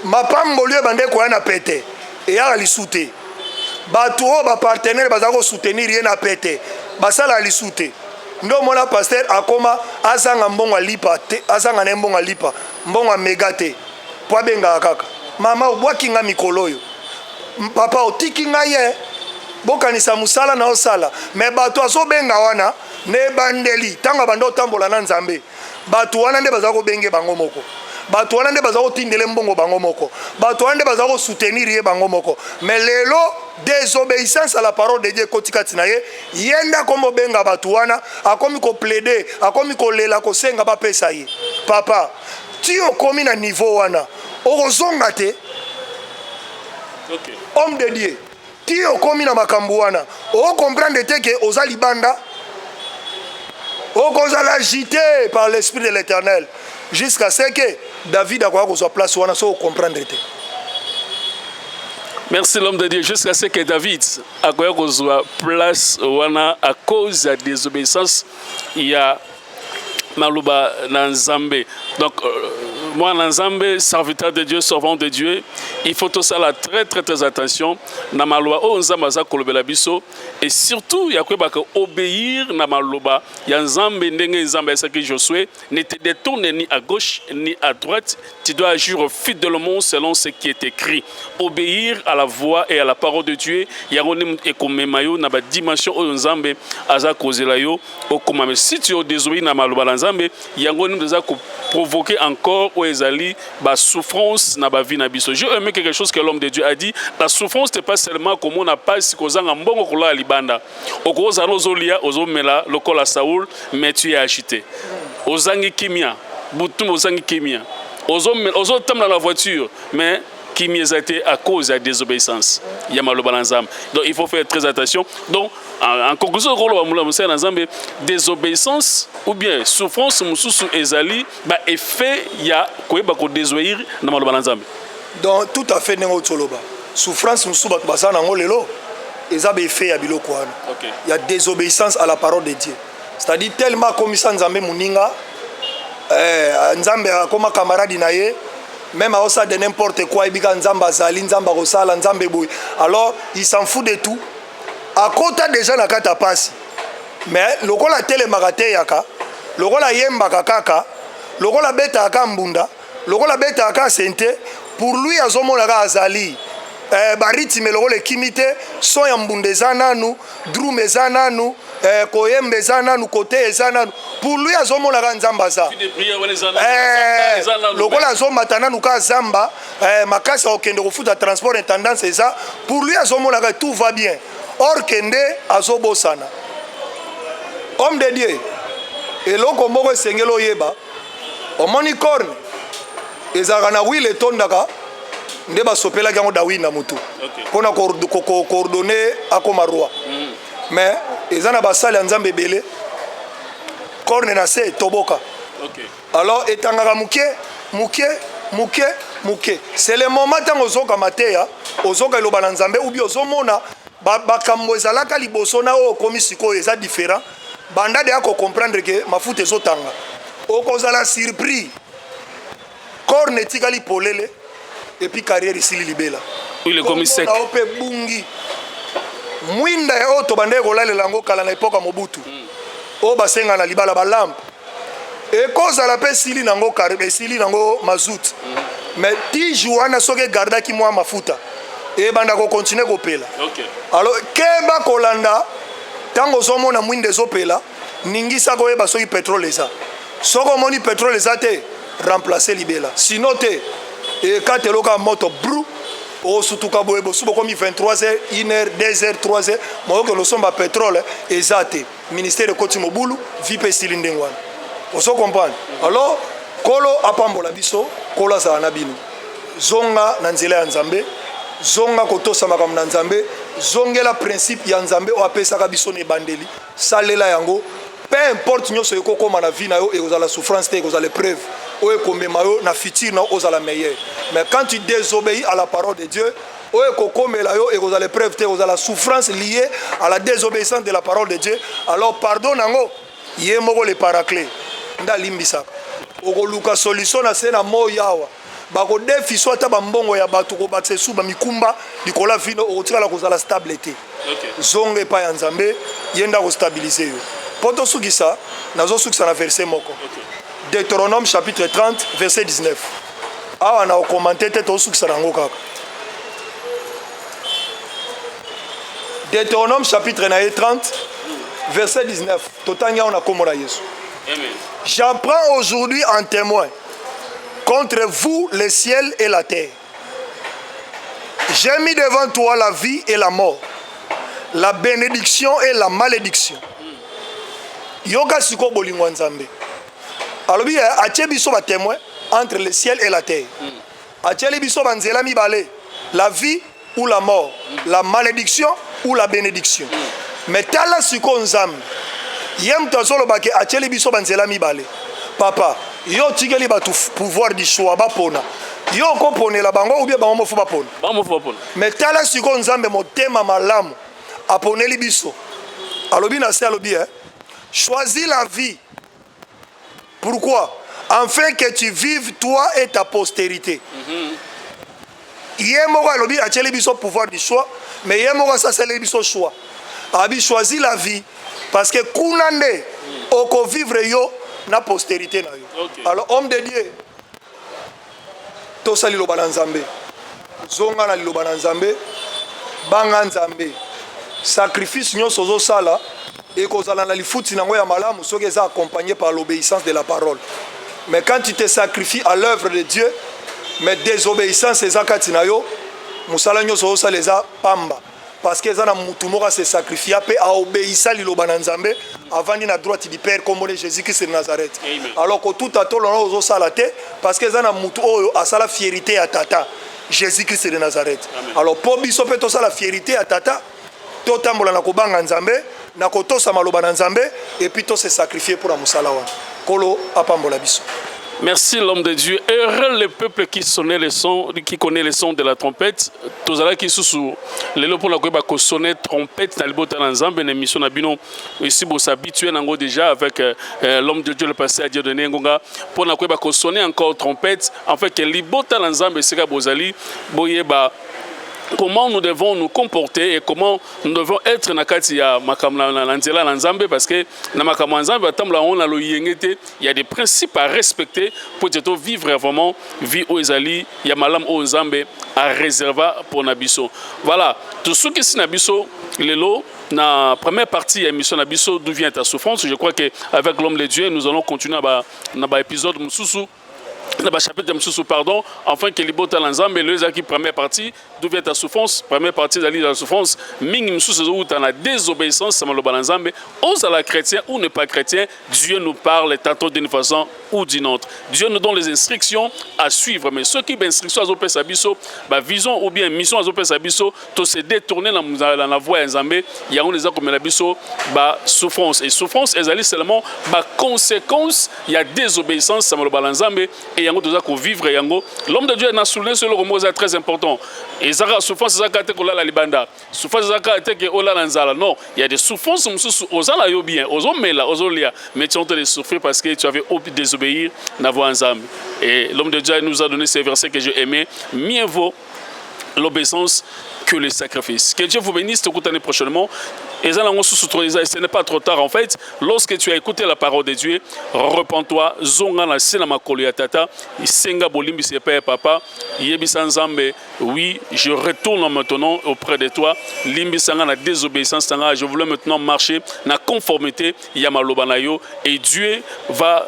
Ma pambolio bande ko na pété et ya li souté. Ba to ba partenaire bazako soutenir rien na pété. Basala li souté. Ndo mona pasteur akoma azanga mbongo lipa te, azanga na mbongo lipa, mbongo megate. Po benga kaka. Mama obwakinga mikolo yo. papa otiki ngai ye bokanisa musala na osala mais bato azobenga wana ne bandeli tanga bando tambola na nzambe bato wana nde baza ko benge bango moko bato wana nde baza ko tindele mbongo bango moko bato wana nde baza ko soutenir ye bango moko mais lelo désobéissance à la parole de Dieu kotikati na ye yenda komo benga bato wana akomi ko plaider akomi ko lela ko senga ba pesa ye papa ti okomi na niveau wana okozonga te homme de Dieu ti okomi na makambo wana o comprendre te que oza libanda okozala agité par l'esprit de l'Éternel jusqu'à ce que David a quoi soit place wana so comprendre te. Merci l'homme de Dieu jusqu'à ce que David a quoi soit place wana à cause de la désobéissance il y a Malouba Nanzambe. Donc, moi, Nanzambe, serviteur de Dieu, servant de Dieu, il faut tout ça là très attention. Namalouba, oh, Nzambaza, Kolobela Biso. Et surtout, il y a quoi obéir, Namalouba. Il y a Nzambe, Ndenge Nzambe, c'est que Josué, ne te détourne ni à gauche ni à droite. Tu dois agir fidèlement selon ce qui est écrit. Obéir à la voix et à la parole de Dieu. Il y a un écomémayo, na ba dimension, oh, Nzambe, Aza Kozelayo, oh, comme si tu es désobéi, Namalouba, Nzambe, yango nous a provoqué encore au ezali ba souffrance na ba vie na biso. J'ai aimé quelque chose que l'homme de Dieu a dit, la souffrance n'est pas seulement comme on n'a pas si kozanga mbongo kola libanda. Okoza rozolia ozomela lokola Saoul, mais tu es agité. Ozangi kimia, butum ozangi kimia. Ozotam dans la voiture, mais qui m'y a été à cause de la désobéissance. Donc il faut faire très attention. Donc en conclusion, désobéissance ou bien souffrance ezali ba effet ya ko désobéir na maloba nzambe. Donc tout à fait nengo tsoloba. Souffrance musu ba basana ngolelo ezabe effet ya biloko wana. Il y a désobéissance à la parole de Dieu. C'est-à-dire tellement comme ça nzambe muninga nzambe akoma camarade na ye même à ça de n'importe quoi, il alors il s'en fout de tout. À côté déjà na kata passe. Mais le la télé magate yaka, le la yemba kaka, le la beta aka mbunda, le la beta aka sente, pour lui azomo la azali. Bariti me le kimite, son yambunde zananu, drume zananu, koyembe zananu, kote zananu. Pour lui azomo la nzambaza. Lokola azoma tananu ka zamba, makasa okende kofuta transport intendant c'est ça. Pour lui azomo la tout va bien. Or kende azobosana. Homme de Dieu. Et loko moko sengelo yeba. Omoni corne. Ezaka na wile tondaka. Nde basopela kango dawi na mutu. Pona coordonner akoma roi. Mais ezana basali nzambe belé. Corne na se toboka. Alors etangaka muke. C'est le moment tant ozoka mateya, ozoka loba na nzambe ou bien ozomona bakambo ezalaka liboso na o komi siko eza différent. Banda de ako comprendre que mafuta ezotanga. Okozala surpris. Corne tikali polele et puis carrière ici libela. Oui le komi sec. Na ope bungi. Mwinda ya oto bande kolalela ngo kala na epoka Mobutu. O basenga na libala ba lampe. Et cause à la paix sili nango carbe sili nango mazout. Mais ti jouana soke garda ki moi mafuta. Et banda ko continuer ko pela. Alors keba kolanda tango zomo na mwinde zopela ningisa ko eba soki pétrole eza. Soko moni pétrole eza te remplacer libela. Sinon te et quand te loka moto brou o sutuka boebo subo komi 23h 1h 2h 3h mo que le somba pétrole ezate ministère de Koti Mobulu vipe silindengwana oso comprendre alors kolo apambola biso kola za na bino zonga na nzela ya nzambe zonga kotosa makambo na nzambe zongela principe ya nzambe o apesaka biso ne bandeli salela yango peu importe nyoso ekokoma na vie na yo et ozala souffrance te ozala preuve o ekomema yo na futur na ozala meilleur. Mais quand tu désobéis à la parole de Dieu o ekokomela yo et ozala preuve te ozala souffrance liée à la désobéissance de la parole de Dieu, alors pardonne nango ye moko le paraclet nda limbisaka okoluka solution na sena mo yawa bako defi swata bambongo ya batu ko batse suba mikumba likola vino otikala kozala stabilité. Zonge pa ya nzambe yenda ko stabiliser yo poto sukisa nazo sukisa na verset moko. Deutéronome chapitre 30 verset 19. Awa na commenter te to sukisa nango kaka. Deutéronome chapitre 30, verset 19. Totanga on a komona Yesu. J'apprends aujourd'hui en témoin contre vous le ciel et la terre. J'ai mis devant toi la vie et la mort, la bénédiction et la malédiction. Yoga siko bolingo nzambe. Alors bien, atie biso ba témoin entre le ciel et la terre. Atie biso banzela mibale, la vie ou la mort, la malédiction ou la bénédiction. Mais tala siko nzambe. Yem tozolo bake atie biso banzela mibale. Papa, yo tigeli ba pouvoir du choix ba pona. Yo ko ponela bango ou bien bango mo fu ba pona. Bango fu ba pona. Mais tala siko nzambe motema malamu aponeli biso. Alobi na se alobi choisis la vie. Pourquoi? Afin que tu vives toi et ta postérité. Yemoko alobi atieli biso pouvoir du choix, mais yemoko ça c'est le biso choix. Abi choisis la vie parce que kunande oko vivre yo na postérité na yo. Okay. Alors homme de Dieu to sali lo banzambe. Zonga na lo banzambe, banga nzambe. Sacrifice nyoso zo sala et kozala na lifuti nango ya malamu soki eza accompagné par l'obéissance de la parole. Mais quand tu te sacrifies à l'œuvre de Dieu, mais désobéissance eza kati na yo, musala nyoso zo sala eza pamba. Parce que eza na mutu moko se sacrifier pe a obéissa liloba na nzambe avant na droite du Père comme Jésus-Christ de Nazareth. Amen. Alors que tout atolo na zo sala te parce que eza na mutu oyo asala fierté à tata Jésus-Christ de Nazareth. Amen. Alors pour biso pe to sala fierté à tata to tambola na kobanga nzambe na kotosa maloba na nzambe et puis to se sacrifier pour la musala wana kolo apambola biso. Merci l'homme de Dieu. Heureux le peuple qui connaît le son de la trompette. Tozala qui sous les lots pour la quoi sonner trompette dans le bout en ensemble une émission na bino ici pour s'habituer nango déjà avec l'homme de Dieu le passé à Dieu donné ngonga pour na quoi sonner encore trompette en fait que li bout en ensemble c'est ka bozali boyeba comment nous devons nous comporter et comment nous devons être na kati ya makamla na nzela na nzambe parce que na makamla nzambe atambla on a lo yengete il y a des principes à respecter pour te vivre vraiment vie au ezali ya malam au nzambe à réserver pour nabiso. Voilà, tout ce qui est nabiso lelo na première partie de l'émission nabiso d'où vient ta souffrance. Je crois que avec l'homme de Dieu nous allons continuer na épisode mususu. Chapitre de pardon, enfin que les bottes l'ensemble, le qui première partie, d'où vient ta souffrance, première partie de la souffrance, minimum sous où tu as la désobéissance, ça m'a le balanzambe, ose à la chrétien ou ne pas chrétien, Dieu nous parle tantôt d'une façon ou d'une autre. Dieu nous donne les instructions à suivre, mais ceux qui ont instructions à zopé sabiso, vision ou bien mission à zopé sabiso, tout se détourner dans la voie nzambe, il y a un comme la biso, souffrance et souffrance, elles seulement conséquence, il y a désobéissance, ça m'a le balanzambe et yango doza ko vivre yango l'homme de Dieu n'a souligné ce mot très important et ça souffrance ça kate ko la libanda souffrance ça kate ke ola nzala non il y a des souffrances mususu ozala yo bien ozomela ozolia mais tu as de souffrir parce que tu avais désobéir na voie nzambe et l'homme de Dieu nous a donné ces versets que j'ai aimé mieux vaut l'obéissance que le sacrifice. Que Dieu vous bénisse toute l'année prochainement. Et ce n'est pas trop tard en fait. Lorsque tu as écouté la parole de Dieu, repens-toi. Zonga na sinama koliatata. Senga bolimbi se père papa. Yebi sanzambe. Oui, je retourne maintenant auprès de toi. Limbi sanga na désobéissance sanga. Je voulais maintenant marcher na conformité yamalobanayo. Et Dieu va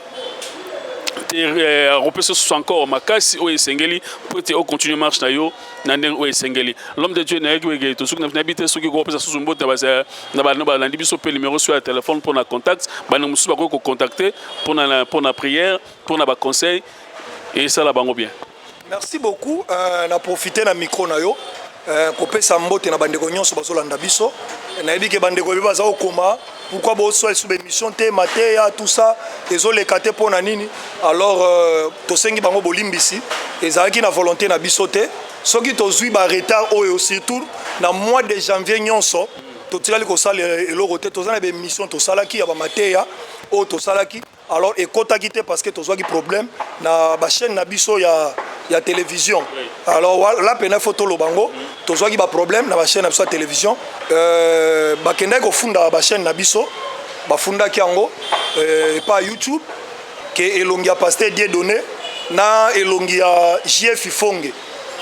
repasser sur encore makasi o esengeli pour te continuer marche na yo na ndenge o esengeli l'homme de Dieu na yeki to soki na bité soki ko repasser sur mbota na ba na biso pe numéro sur téléphone pour na contact ba na musu ba ko contacter pour na prière pour na ba conseil et ça la bango bien. Merci beaucoup na profiter na micro na yo kopesa mbote na bandeko nyonso bazolanda biso na yebi ke bandeko bi baza okoma pourquoi boso sous émission te mateya tout ça ezolekate pona nini alors tosengi bango bolimbisi ezalaki na volonté na biso te soki tozwi ba retard oyo surtout na mois de janvier nyonso totikali kosala eloko te tozana be mission tosalaki ya ba mateya o tosalaki alors ekotaki te parce que tozwaki problème na ba chaîne na biso ya télévision. Alors là pena photo lo bango tozwaki ba problème na ba chaîne na biso ya télévision ba kenda ko funda ba chaîne na biso ba funda ki yango pa YouTube ke elongi ya pasteur Dieu donné na elongi ya JF Fonge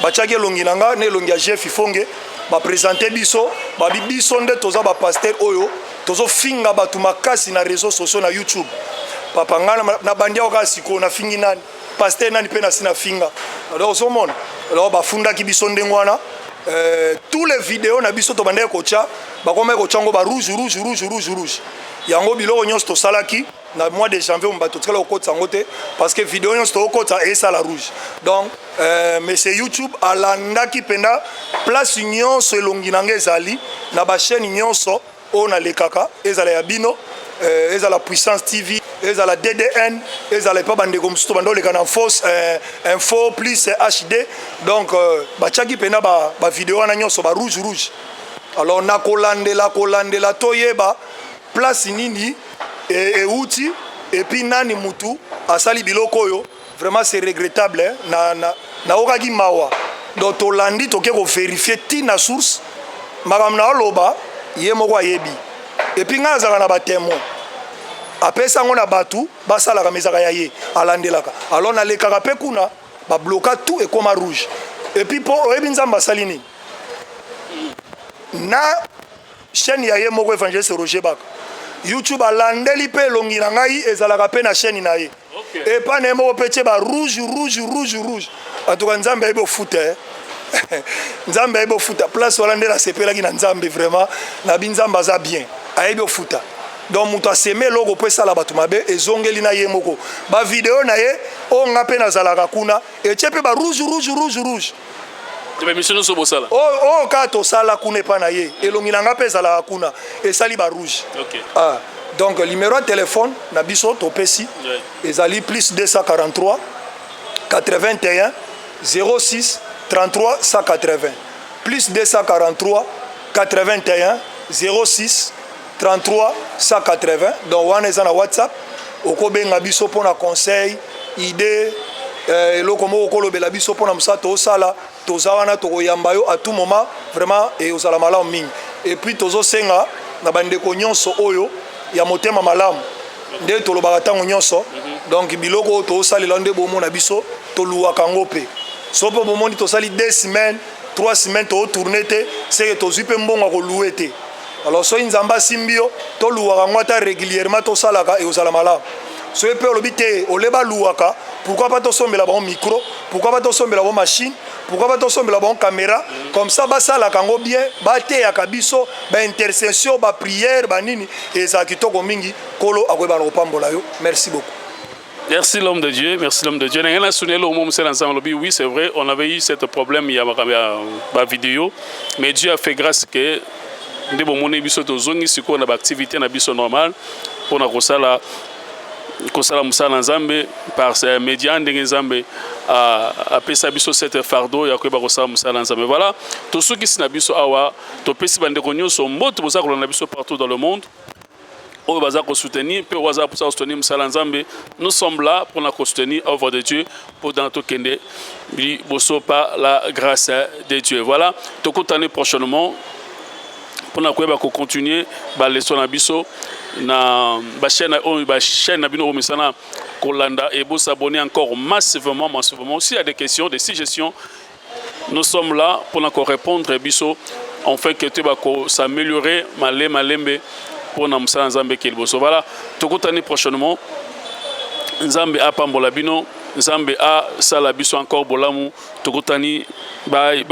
ba tchaki elongi nanga na elongi ya JF Fonge baprésente biso babi biso nde toza bapaster oyo tozofinga bato makasi na réseaux sociaux na YouTube papa nga na bandi yako kaka sikoyo nafingi nani paster nani mpe nasi nafinga alors ozomona alors bafundaki biso ndenge wana tous les vidéos na biso tobandaki kotya bakomaki kotya yango ba rouge yango biloko nyonso tosalaki na mois de janvier bato tikala kokotisa yango te parce que vidéo nyonso tokokotisa esala rouge donc monsieur YouTube alandaki mpenza place nyonso elongi na nga ezali na bachaîne nyonso oyo nalekaka ezala ya bino ezala Puissance TV ezala DDN ezala epa bandeko mosusu banda oleka na fausse info plus HD donc batiaki mpenza bavideo wana nyonso ba rouge alors nakolandela toyeba place nini euti epuis nani mutu asali biloko oyo vraiment c'est regrettable naokaki mawa donc tolandi toke kovérifie ntina source makambo na oloba ye moko ayebi epuis ngai azalaka na batémoin apesa yango na bato basalaka mezaka ya ye alandelaka alors nalekaka mpe kuna babloka tout ekoma rouge epuis mpo oyebi nzambe asali nini na chaîne ya ye moko évangéliste Roger Baka YouTube alandeli mpe elongi na ngai ezalaka mpe na chaîne na ye epa na ye moko mpe tie ba rouge atuka nzambe ayebi ofuta nzambe ayebi ofuta place wana nde nasepelaki na nzambe vraiment nabi nzambe aza bien ayebi ofuta donc moto aseme eloko mpo esala bato mabe ezongeli na ye moko bavideo na ye oyo nga mpe nazalaka kuna etie mpe ba rouge oyo kaka tosala kuna epa na ye elongi na nga mpe ezalaka kuna esali ba rouge donc numéro ya téléphone na biso topesi ezali plus 243 81 06 33 180 plus 243 81 06 33 180 donc wana eza na WhatsApp okobenga biso mpona conseil idée eloko moko okolobela biso mpona mosala tosala toza wana tokoyamba yo à tout moment vraiment ozala malamu mingi et puis tozosenga na bandeko nyonso oyo ya motema malamu nde tolobaka ntango nyonso donc biloko oyo tozosalela nde bomona biso toluwaka yango mpe so mpe bomoni tosali 2 semaines 3 semaines totourne te seke tozwi mpe mbongo ya koluwe te alors soki nzambe asimbi yo toluwaka yango ata régulièrement tosalaka ekozala malamu soki mpe olobi te oleba luwaka pourquoi pas tosombela bango micro pourquoi pas tosombela bango machine pourquoi pas tosombela bango caméra comme ça basalaka yango bien bateyaka biso baintercession baprière banini ezala kitoko mingi kolo akoyeba na kopambola yo merci beaucoup. Merci l'homme de Dieu, merci l'homme de Dieu. Oui, c'est vrai, on avait eu ce problème il y a ma vidéo, mais Dieu a fait grâce que nous avons une activité normale pour nous kosala musala nzambe par ces médias ndenge nzambe a pesa biso cette fardeau ya ko ba kosala musala nzambe voilà to soki sina biso awa to pesi bande ko nyonso mbote boza ko na biso partout dans le monde au baza ko soutenir pe waza pour soutenir musala nzambe nous sommes là pour na soutenir œuvre de Dieu pour dans to kende bi boso par la grâce de Dieu voilà to kotane prochainement pour na ko continuer ba leçon na biso na chaîne na bino misana kolanda et vous s'abonner encore massivement s'il y a des questions des suggestions nous sommes là pour encore répondre biso enfin que tu vas s'améliorer malembe pour na musana nzambe ki liboso voilà tokutani prochainement nzambe apambola bino nzambe a sala biso encore bolamu tokutani bye.